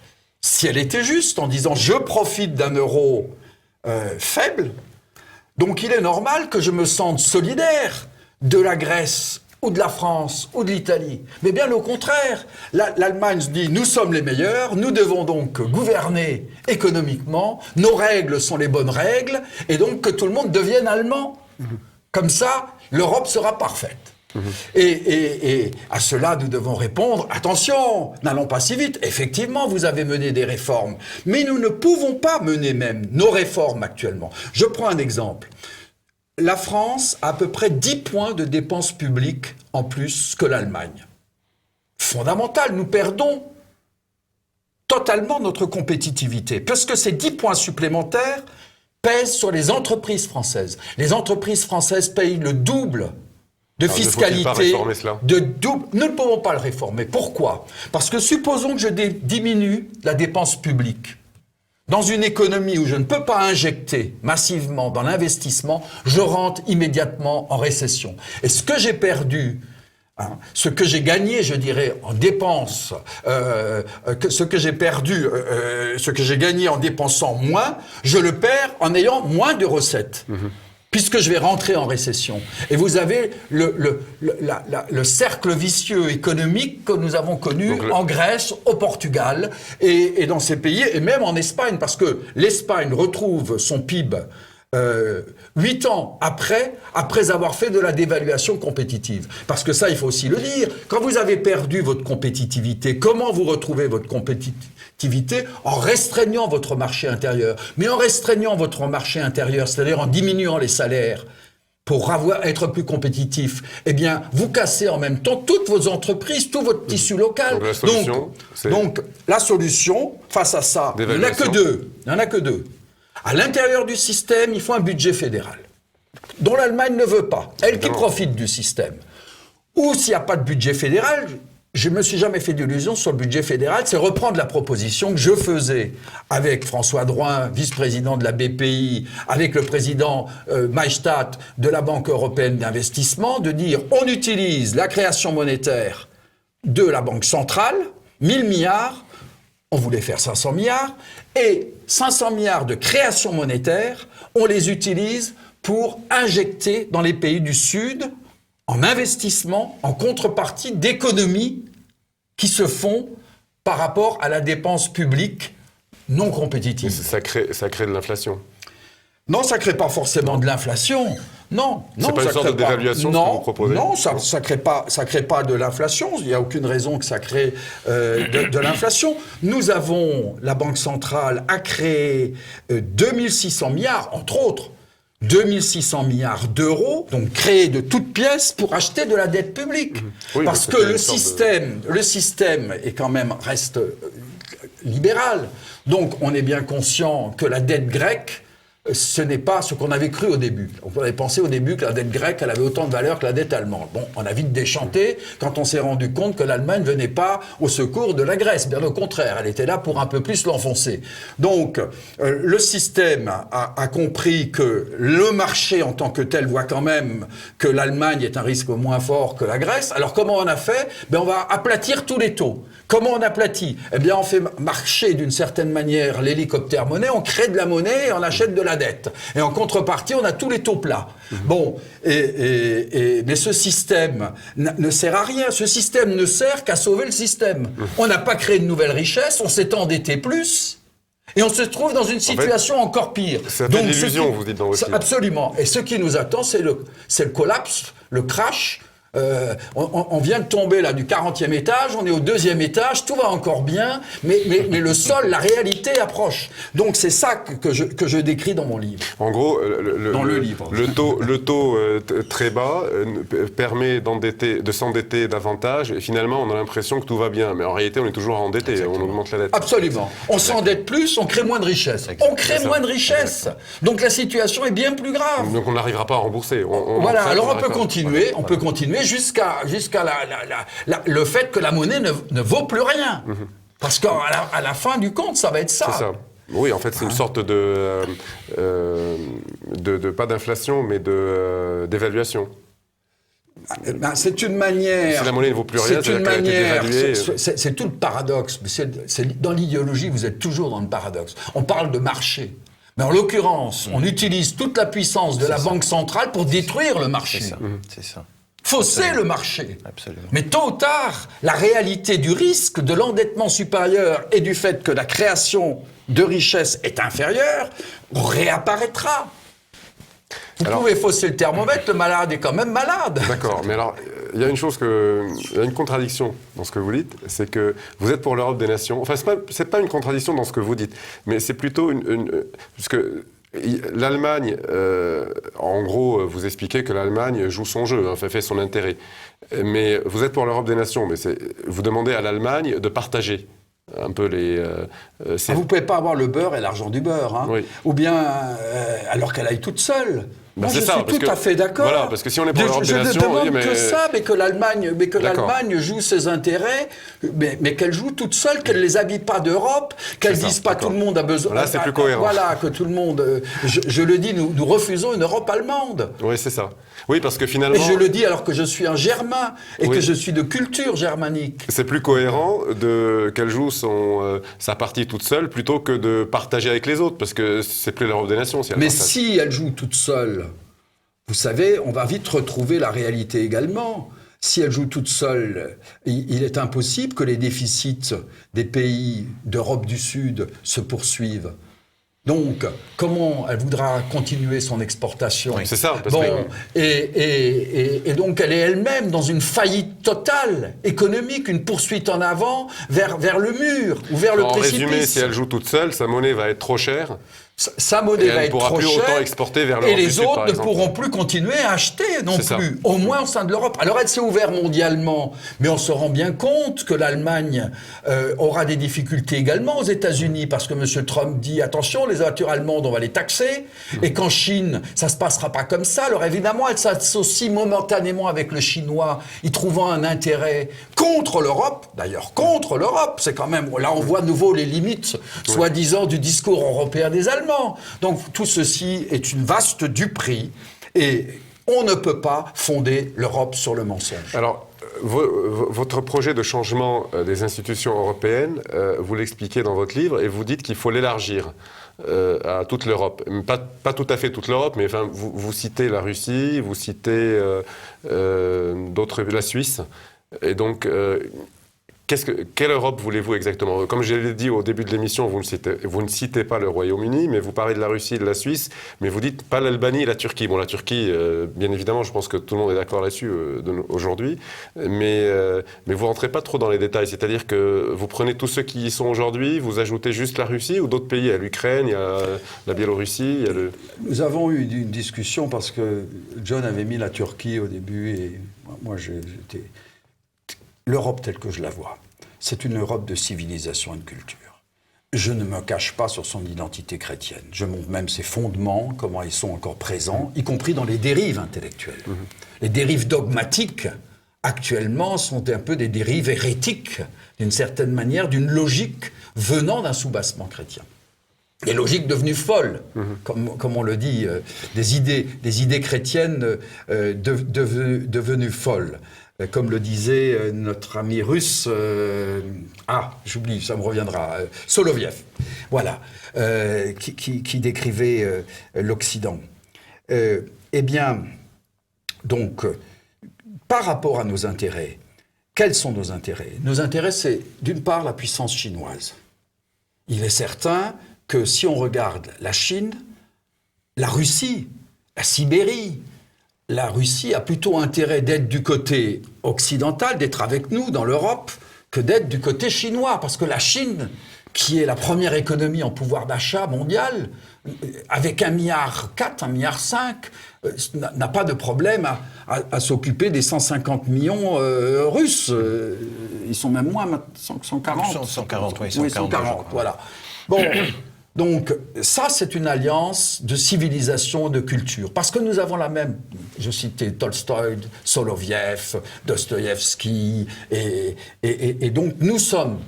[SPEAKER 2] si elle était juste, en disant « je profite d'un euro faible », donc il est normal que je me sente solidaire de la Grèce ou de la France ou de l'Italie. Mais bien au contraire, l'Allemagne se dit « nous sommes les meilleurs, nous devons donc gouverner économiquement, nos règles sont les bonnes règles, et donc que tout le monde devienne allemand. Comme ça, l'Europe sera parfaite. » Et à cela, nous devons répondre, attention, n'allons pas si vite. Effectivement, vous avez mené des réformes, mais nous ne pouvons pas mener même nos réformes actuellement. Je prends un exemple. La France a à peu près 10 points de dépenses publiques en plus que l'Allemagne. Fondamental, nous perdons totalement notre compétitivité, parce que ces 10 points supplémentaires pèsent sur les entreprises françaises. Les entreprises françaises payent le double de fiscalité.
[SPEAKER 1] Pas réformer cela.
[SPEAKER 2] Nous ne pouvons pas le réformer. Pourquoi? Parce que supposons que je diminue la dépense publique. Dans une économie où je ne peux pas injecter massivement dans l'investissement, je rentre immédiatement en récession. Et ce que j'ai perdu, ce que j'ai gagné, je dirais, en dépenses, ce que j'ai perdu, ce que j'ai gagné en dépensant moins, je le perds en ayant moins de recettes. puisque je vais rentrer en récession. Et vous avez le cercle vicieux économique que nous avons connu en Grèce, au Portugal et dans ces pays, et même en Espagne, parce que l'Espagne retrouve son PIB 8 ans après avoir fait de la dévaluation compétitive. Parce que ça, il faut aussi le dire. Quand vous avez perdu votre compétitivité, comment vous retrouvez votre compétitivité? En restreignant votre marché intérieur. Mais en restreignant votre marché intérieur, c'est-à-dire en diminuant les salaires, pour être plus compétitif, eh bien, vous cassez en même temps toutes vos entreprises, tout votre tissu local. Donc, la solution, face à ça, il n'y en a que deux. Il n'y en a que deux. À l'intérieur du système, il faut un budget fédéral, dont l'Allemagne ne veut pas, elle qui profite du système. Ou s'il n'y a pas de budget fédéral, je ne me suis jamais fait d'illusions sur le budget fédéral, c'est reprendre la proposition que je faisais avec François Drouin, vice-président de la BPI, avec le président Maystadt de la Banque européenne d'investissement, de dire on utilise la création monétaire de la Banque centrale, 1000 milliards, on voulait faire 500 milliards, et 500 milliards de création monétaire, on les utilise pour injecter dans les pays du Sud en investissement, en contrepartie d'économies qui se font par rapport à la dépense publique non compétitive.
[SPEAKER 1] Ça crée de l'inflation.
[SPEAKER 2] Non, ça ne crée pas forcément de l'inflation. Non,
[SPEAKER 1] c'est pas une sorte de dévaluation que vous proposez.
[SPEAKER 2] Non, ça crée pas de l'inflation. Il n'y a aucune raison que ça crée de l'inflation. La Banque centrale a créé 2600 milliards, entre autres, 2600 milliards d'euros, donc créés de toutes pièces pour acheter de la dette publique. Oui, parce que le système est quand même reste libéral. Donc on est bien conscient que la dette grecque, ce n'est pas ce qu'on avait cru au début. On avait pensé au début que la dette grecque, elle avait autant de valeur que la dette allemande. Bon, on a vite déchanté quand on s'est rendu compte que l'Allemagne ne venait pas au secours de la Grèce. Bien au contraire, elle était là pour un peu plus l'enfoncer. Donc, le système a compris que le marché en tant que tel voit quand même que l'Allemagne est un risque moins fort que la Grèce. Alors, comment on a fait? On va aplatir tous les taux. Comment on aplatit? Eh bien, on fait marcher d'une certaine manière l'hélicoptère monnaie, on crée de la monnaie et on achète de la dette. Et en contrepartie, on a tous les taux plats. Bon, mais ce système ne sert à rien. Ce système ne sert qu'à sauver le système. On n'a pas créé de nouvelles richesses, on s'est endetté plus. Et on se trouve dans une situation encore pire.
[SPEAKER 1] C'est une illusion, vous dites dans votre livre.
[SPEAKER 2] Absolument. Et ce qui nous attend, c'est le collapse, le crash. On vient de tomber là du 40e étage, on est au 2e étage, tout va encore bien, mais le sol, la réalité approche. Donc c'est ça que je décris dans mon livre.
[SPEAKER 1] En gros, le taux très bas permet de s'endetter davantage, et finalement on a l'impression que tout va bien, mais en réalité on est toujours endetté. Exactement. On augmente la dette.
[SPEAKER 2] Absolument. On s'endette plus, on crée moins de richesses. On crée moins de richesses. Donc la situation est bien plus grave.
[SPEAKER 1] Donc on n'arrivera pas à rembourser.
[SPEAKER 2] Voilà, alors on peut continuer jusqu'à le fait que la monnaie ne vaut plus rien. Parce qu'à la fin du compte, ça va être ça.
[SPEAKER 1] C'est ça. Oui, en fait, c'est une sorte de pas d'inflation, mais d'évaluation.
[SPEAKER 2] C'est une manière...
[SPEAKER 1] Si la monnaie ne vaut plus rien,
[SPEAKER 2] c'est une manière... C'est tout le paradoxe. Dans l'idéologie, vous êtes toujours dans le paradoxe. On parle de marché. Mais en l'occurrence, on utilise toute la puissance de la Banque centrale pour détruire le marché.
[SPEAKER 3] C'est ça.
[SPEAKER 2] Fausser le marché.
[SPEAKER 3] Absolument.
[SPEAKER 2] Mais tôt ou tard, la réalité du risque, de l'endettement supérieur et du fait que la création de richesse est inférieure, réapparaîtra. Vous pouvez fausser le thermomètre, le malade est quand même malade.
[SPEAKER 1] D'accord, mais alors, il y a une contradiction dans ce que vous dites, c'est que vous êtes pour l'Europe des nations. Enfin, c'est pas une contradiction dans ce que vous dites, mais c'est plutôt puisque l'Allemagne, en gros, vous expliquez que l'Allemagne joue son jeu, fait son intérêt. Mais vous êtes pour l'Europe des nations, mais vous demandez à l'Allemagne de partager un peu les...
[SPEAKER 2] vous ne pouvez pas avoir le beurre et l'argent du beurre, hein. Oui. Ou bien, alors qu'elle aille toute seule. Moi, je suis tout à fait d'accord.
[SPEAKER 1] Voilà, parce que si on est pour l'Europe des nations...
[SPEAKER 2] Je ne demande que ça, mais que l'Allemagne joue ses intérêts, mais qu'elle joue toute seule, qu'elle ne les habille pas d'Europe, qu'elle ne dise pas tout le monde a besoin...
[SPEAKER 1] Là, c'est plus cohérent.
[SPEAKER 2] Voilà, que tout le monde... Je le dis, nous refusons une Europe allemande.
[SPEAKER 1] Oui, c'est ça. Oui, parce que finalement...
[SPEAKER 2] Et je le dis alors que je suis un Germain, et que je suis de culture germanique.
[SPEAKER 1] C'est plus cohérent qu'elle joue sa partie toute seule, plutôt que de partager avec les autres, parce que c'est plus l'Europe des nations.
[SPEAKER 2] Mais si elle joue toute seule, vous savez, on va vite retrouver la réalité également. Si elle joue toute seule, il est impossible que les déficits des pays d'Europe du Sud se poursuivent. Donc, comment elle voudra continuer son exportation?
[SPEAKER 1] Oui, c'est ça. Parce
[SPEAKER 2] bon,
[SPEAKER 1] que...
[SPEAKER 2] et donc, elle est elle-même dans une faillite totale, économique, une poursuite en avant vers le mur ou vers le précipice.
[SPEAKER 1] En résumé, si elle joue toute seule, sa monnaie va être trop chère.
[SPEAKER 2] Sa monnaie va être trop chère.
[SPEAKER 1] Elle ne pourra plus autant exporter vers l'Europe
[SPEAKER 2] et les
[SPEAKER 1] du Sud,
[SPEAKER 2] autres
[SPEAKER 1] par
[SPEAKER 2] ne
[SPEAKER 1] exemple.
[SPEAKER 2] pourront plus continuer à acheter non plus, au moins au sein de l'Europe. Alors elle s'est ouverte mondialement, mais on se rend bien compte que l'Allemagne aura des difficultés également aux États-Unis, parce que M. Trump dit attention, les voitures allemandes, on va les taxer, et qu'en Chine, ça se passera pas comme ça. Alors évidemment, elle s'associe momentanément avec le chinois, y trouvant un intérêt contre l'Europe. D'ailleurs, contre l'Europe, c'est quand même là on voit de nouveau les limites, soi-disant, du discours européen des Allemands. Donc tout ceci est une vaste duperie et on ne peut pas fonder l'Europe sur le mensonge.
[SPEAKER 1] Alors, votre projet de changement des institutions européennes, vous l'expliquez dans votre livre et vous dites qu'il faut l'élargir à toute l'Europe. Pas tout à fait toute l'Europe, mais enfin, vous citez la Russie, vous citez la Suisse. Et donc, quelle Europe voulez-vous exactement? Comme je l'ai dit au début de l'émission, vous ne citez pas le Royaume-Uni, mais vous parlez de la Russie et de la Suisse, mais vous dites pas l'Albanie et la Turquie. Bon, la Turquie, bien évidemment, je pense que tout le monde est d'accord là-dessus aujourd'hui, mais vous rentrez pas trop dans les détails. C'est-à-dire que vous prenez tous ceux qui y sont aujourd'hui, vous ajoutez juste la Russie ou d'autres pays? Il y a l'Ukraine, il y a la Biélorussie, il y a le...
[SPEAKER 2] Nous avons eu une discussion parce que John avait mis la Turquie au début et moi j'étais... L'Europe telle que je la vois, c'est une Europe de civilisation et de culture. Je ne me cache pas sur son identité chrétienne. Je montre même ses fondements, comment ils sont encore présents, y compris dans les dérives intellectuelles. Les dérives dogmatiques, actuellement, sont un peu des dérives hérétiques, d'une certaine manière, d'une logique venant d'un soubassement chrétien. Des logiques devenues folles, comme on le dit, des idées chrétiennes devenues folles. Comme le disait notre ami russe, j'oublie, ça me reviendra, Soloviev, voilà, qui décrivait l'Occident. Eh bien, donc, par rapport à nos intérêts, quels sont nos intérêts? Nos intérêts, c'est d'une part la puissance chinoise. Il est certain que si on regarde la Chine, la Russie, la Sibérie, la Russie a plutôt intérêt d'être du côté occidental, d'être avec nous dans l'Europe, que d'être du côté chinois. Parce que la Chine, qui est la première économie en pouvoir d'achat mondial, avec 1,4 milliard, 1,5 milliard, n'a pas de problème à s'occuper des 150 millions russes. Ils sont même moins, 140.
[SPEAKER 3] 140, oui,
[SPEAKER 2] 140, voilà. Bon... Donc, ça, c'est une alliance de civilisation, de culture. Parce que nous avons la même... Je citais Tolstoï, Soloviev, Dostoïevski, et donc nous sommes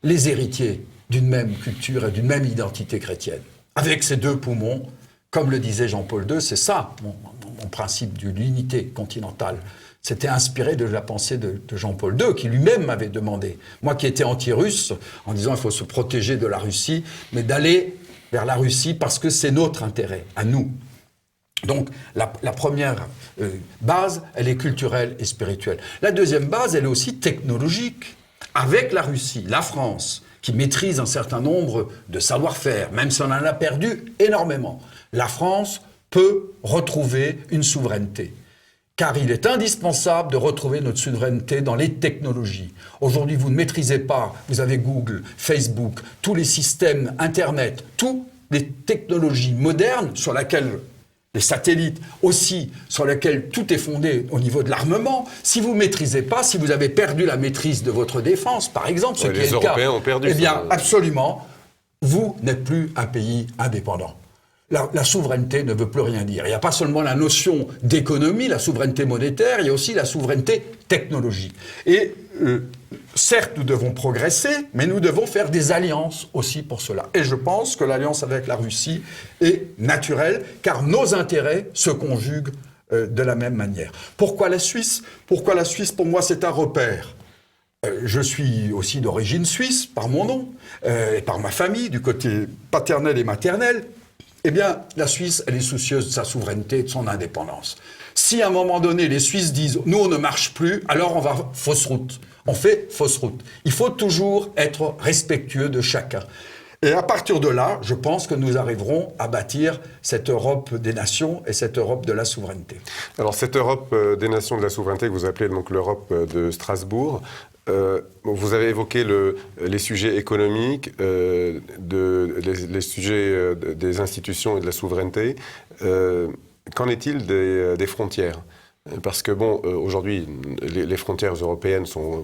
[SPEAKER 2] les héritiers d'une même culture et d'une même identité chrétienne. Avec ces deux poumons, comme le disait Jean-Paul II, c'est ça mon principe de l'unité continentale. C'était inspiré de la pensée de Jean-Paul II, qui lui-même m'avait demandé, moi qui étais anti-russe, en disant il faut se protéger de la Russie, mais d'aller vers la Russie parce que c'est notre intérêt, à nous. Donc la première base, elle est culturelle et spirituelle. La deuxième base, elle est aussi technologique. Avec la Russie, la France, qui maîtrise un certain nombre de savoir-faire, même si on en a perdu énormément, la France peut retrouver une souveraineté. Car il est indispensable de retrouver notre souveraineté dans les technologies. Aujourd'hui, vous ne maîtrisez pas, vous avez Google, Facebook, tous les systèmes Internet, toutes les technologies modernes sur lesquelles, les satellites aussi, sur lesquels tout est fondé au niveau de l'armement. Si vous ne maîtrisez pas, si vous avez perdu la maîtrise de votre défense, par exemple, ce qui est le cas,
[SPEAKER 1] les Européens ont perdu.
[SPEAKER 2] Eh bien, absolument, vous n'êtes plus un pays indépendant. La souveraineté ne veut plus rien dire. Il n'y a pas seulement la notion d'économie, la souveraineté monétaire, il y a aussi la souveraineté technologique. Et certes, nous devons progresser, mais nous devons faire des alliances aussi pour cela. Et je pense que l'alliance avec la Russie est naturelle, car nos intérêts se conjuguent de la même manière. Pourquoi la Suisse? Pourquoi la Suisse? Pour moi, c'est un repère. Je suis aussi d'origine suisse, par mon nom, et par ma famille, du côté paternel et maternel. Eh bien, la Suisse, elle est soucieuse de sa souveraineté et de son indépendance. Si à un moment donné, les Suisses disent « nous, on ne marche plus », alors on va fausse route. On fait fausse route. Il faut toujours être respectueux de chacun. Et à partir de là, je pense que nous arriverons à bâtir cette Europe des nations et cette Europe de la souveraineté.
[SPEAKER 1] Alors cette Europe des nations de la souveraineté que vous appelez donc l'Europe de Strasbourg, vous avez évoqué les sujets économiques, les sujets des institutions et de la souveraineté. Qu'en est-il des frontières ? Parce que, bon, aujourd'hui, les frontières européennes sont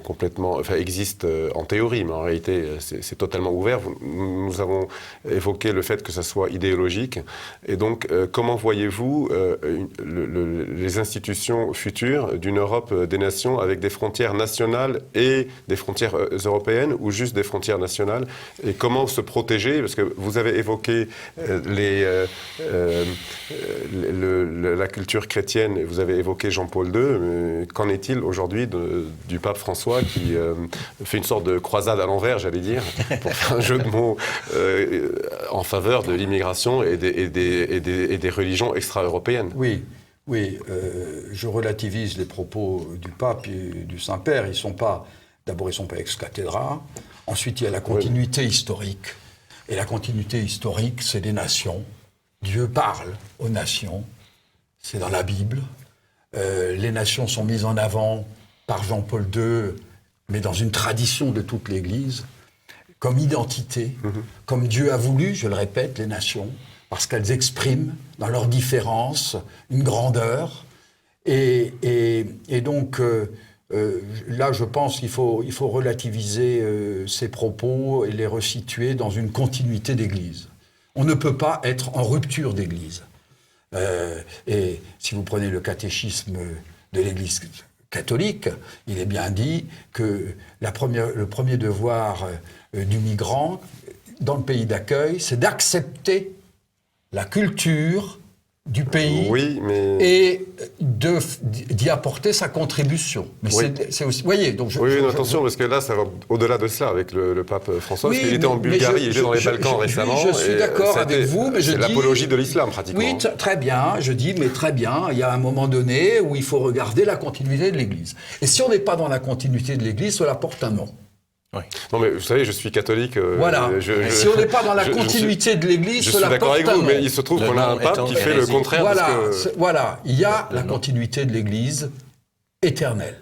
[SPEAKER 1] existent en théorie, mais en réalité, c'est totalement ouvert. Nous avons évoqué le fait que ça soit idéologique. Et donc, comment voyez-vous les institutions futures d'une Europe des nations avec des frontières nationales et des frontières européennes, ou juste des frontières nationales? Et comment se protéger? Parce que vous avez évoqué la culture chrétienne, et vous avez évoqué Jean-Paul II, qu'en est-il aujourd'hui du pape François qui fait une sorte de croisade à l'envers, j'allais dire, pour faire un jeu de mots en faveur de l'immigration et des religions extra-européennes?
[SPEAKER 2] Oui, je relativise les propos du pape et du Saint-Père. D'abord, ils ne sont pas ex cathedra. Ensuite, il y a la continuité historique. Et la continuité historique, c'est des nations. Dieu parle aux nations. C'est dans la Bible. Les nations sont mises en avant par Jean-Paul II, mais dans une tradition de toute l'Église, comme identité, comme Dieu a voulu, je le répète, les nations, parce qu'elles expriment dans leurs différences une grandeur. Et donc, là, je pense qu'il faut relativiser ces propos et les resituer dans une continuité d'Église. On ne peut pas être en rupture d'Église. Et si vous prenez le catéchisme de l'Église catholique, il est bien dit que le premier devoir du migrant dans le pays d'accueil, c'est d'accepter la culture du pays et d'y apporter sa contribution. Mais c'est aussi, voyez, donc
[SPEAKER 1] attention, parce que là, ça va au-delà de cela avec le pape François, parce qu'il était en Bulgarie, il était dans les Balkans récemment.
[SPEAKER 2] Je suis d'accord avec vous, mais
[SPEAKER 1] c'est l'apologie de l'islam, pratiquement.
[SPEAKER 2] Oui, très bien, mais très bien, il y a un moment donné où il faut regarder la continuité de l'Église. Et si on n'est pas dans la continuité de l'Église, cela porte un nom.
[SPEAKER 1] Oui. Non, mais vous savez, je suis catholique.
[SPEAKER 2] Voilà. Si on n'est pas dans la continuité de l'Église, cela porte un nom. Je suis d'accord avec vous,
[SPEAKER 1] mais il se trouve qu'on a un pape qui fait le contraire.
[SPEAKER 2] Voilà, il y a la continuité de l'Église éternelle.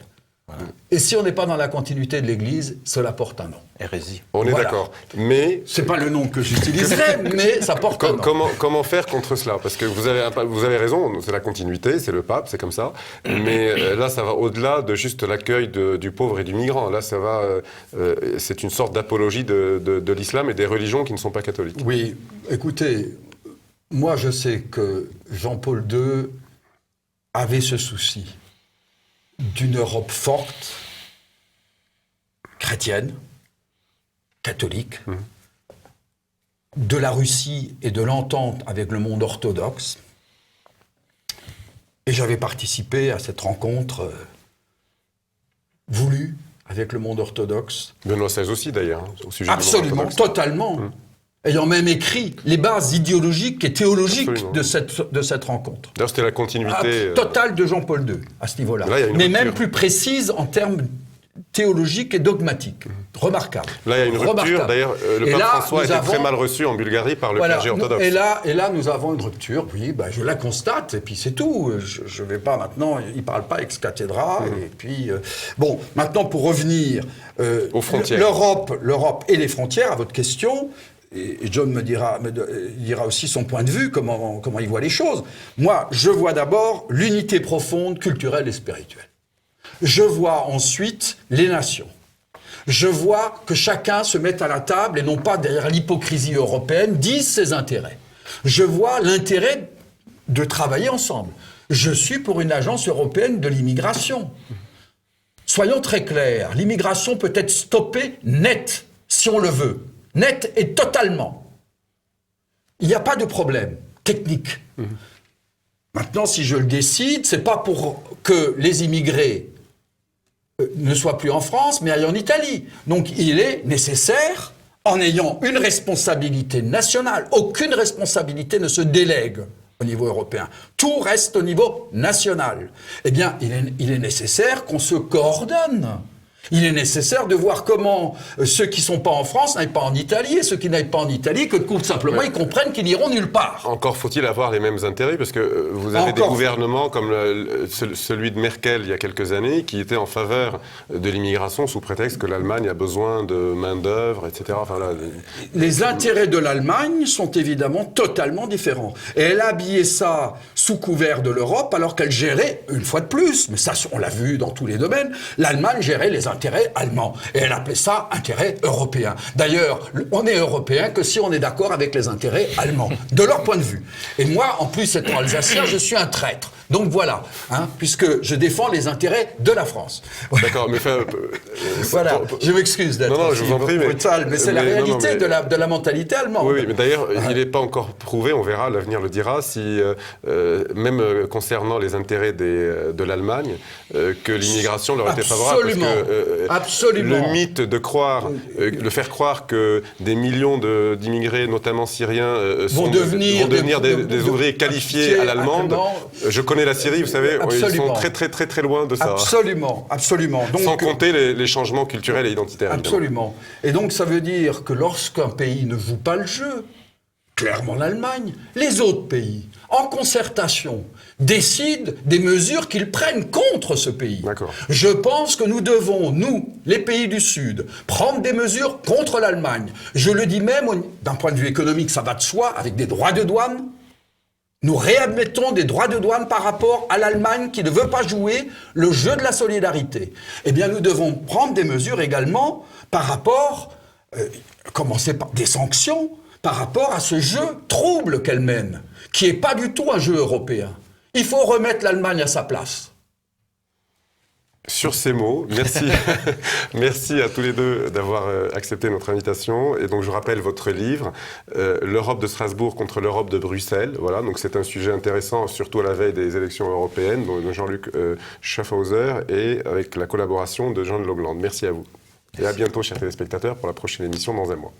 [SPEAKER 2] Voilà. Et si on n'est pas dans la continuité de l'Église, cela porte un nom.
[SPEAKER 3] Hérésie.
[SPEAKER 1] On est d'accord. Mais
[SPEAKER 2] c'est pas le nom que j'utiliserais, mais ça porte un nom.
[SPEAKER 1] Comment faire contre cela? Parce que vous avez raison, c'est la continuité, c'est le pape, c'est comme ça. Mais là, ça va au-delà de juste l'accueil du pauvre et du migrant. Là, ça va, c'est une sorte d'apologie de l'islam et des religions qui ne sont pas catholiques.
[SPEAKER 2] Oui, écoutez, moi je sais que Jean-Paul II avait ce souci d'une Europe forte, chrétienne, catholique, de la Russie et de l'entente avec le monde orthodoxe. Et j'avais participé à cette rencontre voulue avec le monde orthodoxe.
[SPEAKER 1] Benoît XVI aussi, d'ailleurs, au sujet
[SPEAKER 2] absolument,
[SPEAKER 1] du monde orthodoxe.
[SPEAKER 2] Totalement. Ayant même écrit les bases idéologiques et théologiques de cette rencontre.
[SPEAKER 1] D'ailleurs, c'était la continuité
[SPEAKER 2] totale de Jean-Paul II, à ce niveau-là. Mais même plus précise en termes théologiques et dogmatiques. Remarquable.
[SPEAKER 1] Là, il y a une rupture. D'ailleurs, le pape François a été très mal reçu en Bulgarie par le clergé orthodoxe.
[SPEAKER 2] Et là, nous avons une rupture. Oui, je la constate, et puis c'est tout. Je ne vais pas maintenant... Il ne parle pas ex cathedra. Et puis... bon, maintenant, pour revenir...
[SPEAKER 1] aux frontières.
[SPEAKER 2] L'Europe et les frontières, à votre question... Et John me dira aussi son point de vue, comment il voit les choses. Moi, je vois d'abord l'unité profonde, culturelle et spirituelle. Je vois ensuite les nations. Je vois que chacun se mette à la table et non pas derrière l'hypocrisie européenne, dise ses intérêts. Je vois l'intérêt de travailler ensemble. Je suis pour une agence européenne de l'immigration. Soyons très clairs, l'immigration peut être stoppée net, si on le veut. Net et totalement. Il n'y a pas de problème technique. Maintenant, si je le décide, c'est pas pour que les immigrés ne soient plus en France, mais aillent en Italie. Donc, il est nécessaire, en ayant une responsabilité nationale. Aucune responsabilité ne se délègue au niveau européen. Tout reste au niveau national. Eh bien, il est nécessaire qu'on se coordonne. Il est nécessaire de voir comment ceux qui ne sont pas en France n'aillent pas en Italie, et ceux qui n'aillent pas en Italie, que tout simplement ils comprennent qu'ils n'iront nulle part.
[SPEAKER 1] Encore faut-il avoir les mêmes intérêts, parce que vous avez des gouvernements comme celui de Merkel il y a quelques années, qui étaient en faveur de l'immigration sous prétexte que l'Allemagne a besoin de main-d'œuvre, etc. Enfin, là,
[SPEAKER 2] les intérêts de l'Allemagne sont évidemment totalement différents. Et elle a habillé ça sous couvert de l'Europe, alors qu'elle gérait, une fois de plus, mais ça on l'a vu dans tous les domaines, l'Allemagne gérait les intérêts allemands. Et elle appelait ça intérêts européens. D'ailleurs, on est européen que si on est d'accord avec les intérêts allemands, de leur point de vue. Et moi, en plus, étant alsacien, je suis un traître. Donc voilà, puisque je défends les intérêts de la France.
[SPEAKER 1] D'accord, mais
[SPEAKER 2] voilà, je m'excuse d'être brutal, mais c'est la réalité de la mentalité allemande.
[SPEAKER 1] Oui, mais d'ailleurs, il n'est pas encore prouvé, on verra, l'avenir le dira, si, même concernant les intérêts de l'Allemagne, que l'immigration leur était favorable.
[SPEAKER 2] Absolument.
[SPEAKER 1] Le mythe de croire, de faire croire que des millions d'immigrés, notamment syriens, vont devenir des ouvriers qualifiés à l'allemande. Je connais la Syrie, vous savez, ils sont très loin de ça.
[SPEAKER 2] Absolument. Donc,
[SPEAKER 1] sans compter les changements culturels et identitaires.
[SPEAKER 2] Absolument. Évidemment. Et donc ça veut dire que lorsqu'un pays ne joue pas le jeu, clairement l'Allemagne, les autres pays, en concertation, décident des mesures qu'ils prennent contre ce pays.
[SPEAKER 1] D'accord.
[SPEAKER 2] Je pense que nous devons, nous, les pays du Sud, prendre des mesures contre l'Allemagne. Je le dis même, d'un point de vue économique, ça va de soi, avec des droits de douane. Nous réadmettons des droits de douane par rapport à l'Allemagne qui ne veut pas jouer le jeu de la solidarité. Eh bien, nous devons prendre des mesures également par rapport, commencer par des sanctions, par rapport à ce jeu trouble qu'elle mène, qui n'est pas du tout un jeu européen. Il faut remettre l'Allemagne à sa place.
[SPEAKER 1] Sur ces mots, merci. Merci à tous les deux d'avoir accepté notre invitation. Et donc, je rappelle votre livre, L'Europe de Strasbourg contre l'Europe de Bruxelles. Voilà, donc c'est un sujet intéressant, surtout à la veille des élections européennes, de Jean-Luc Schaffhauser et avec la collaboration de John Logland. Merci à vous. Et à bientôt, chers téléspectateurs, pour la prochaine émission dans un mois.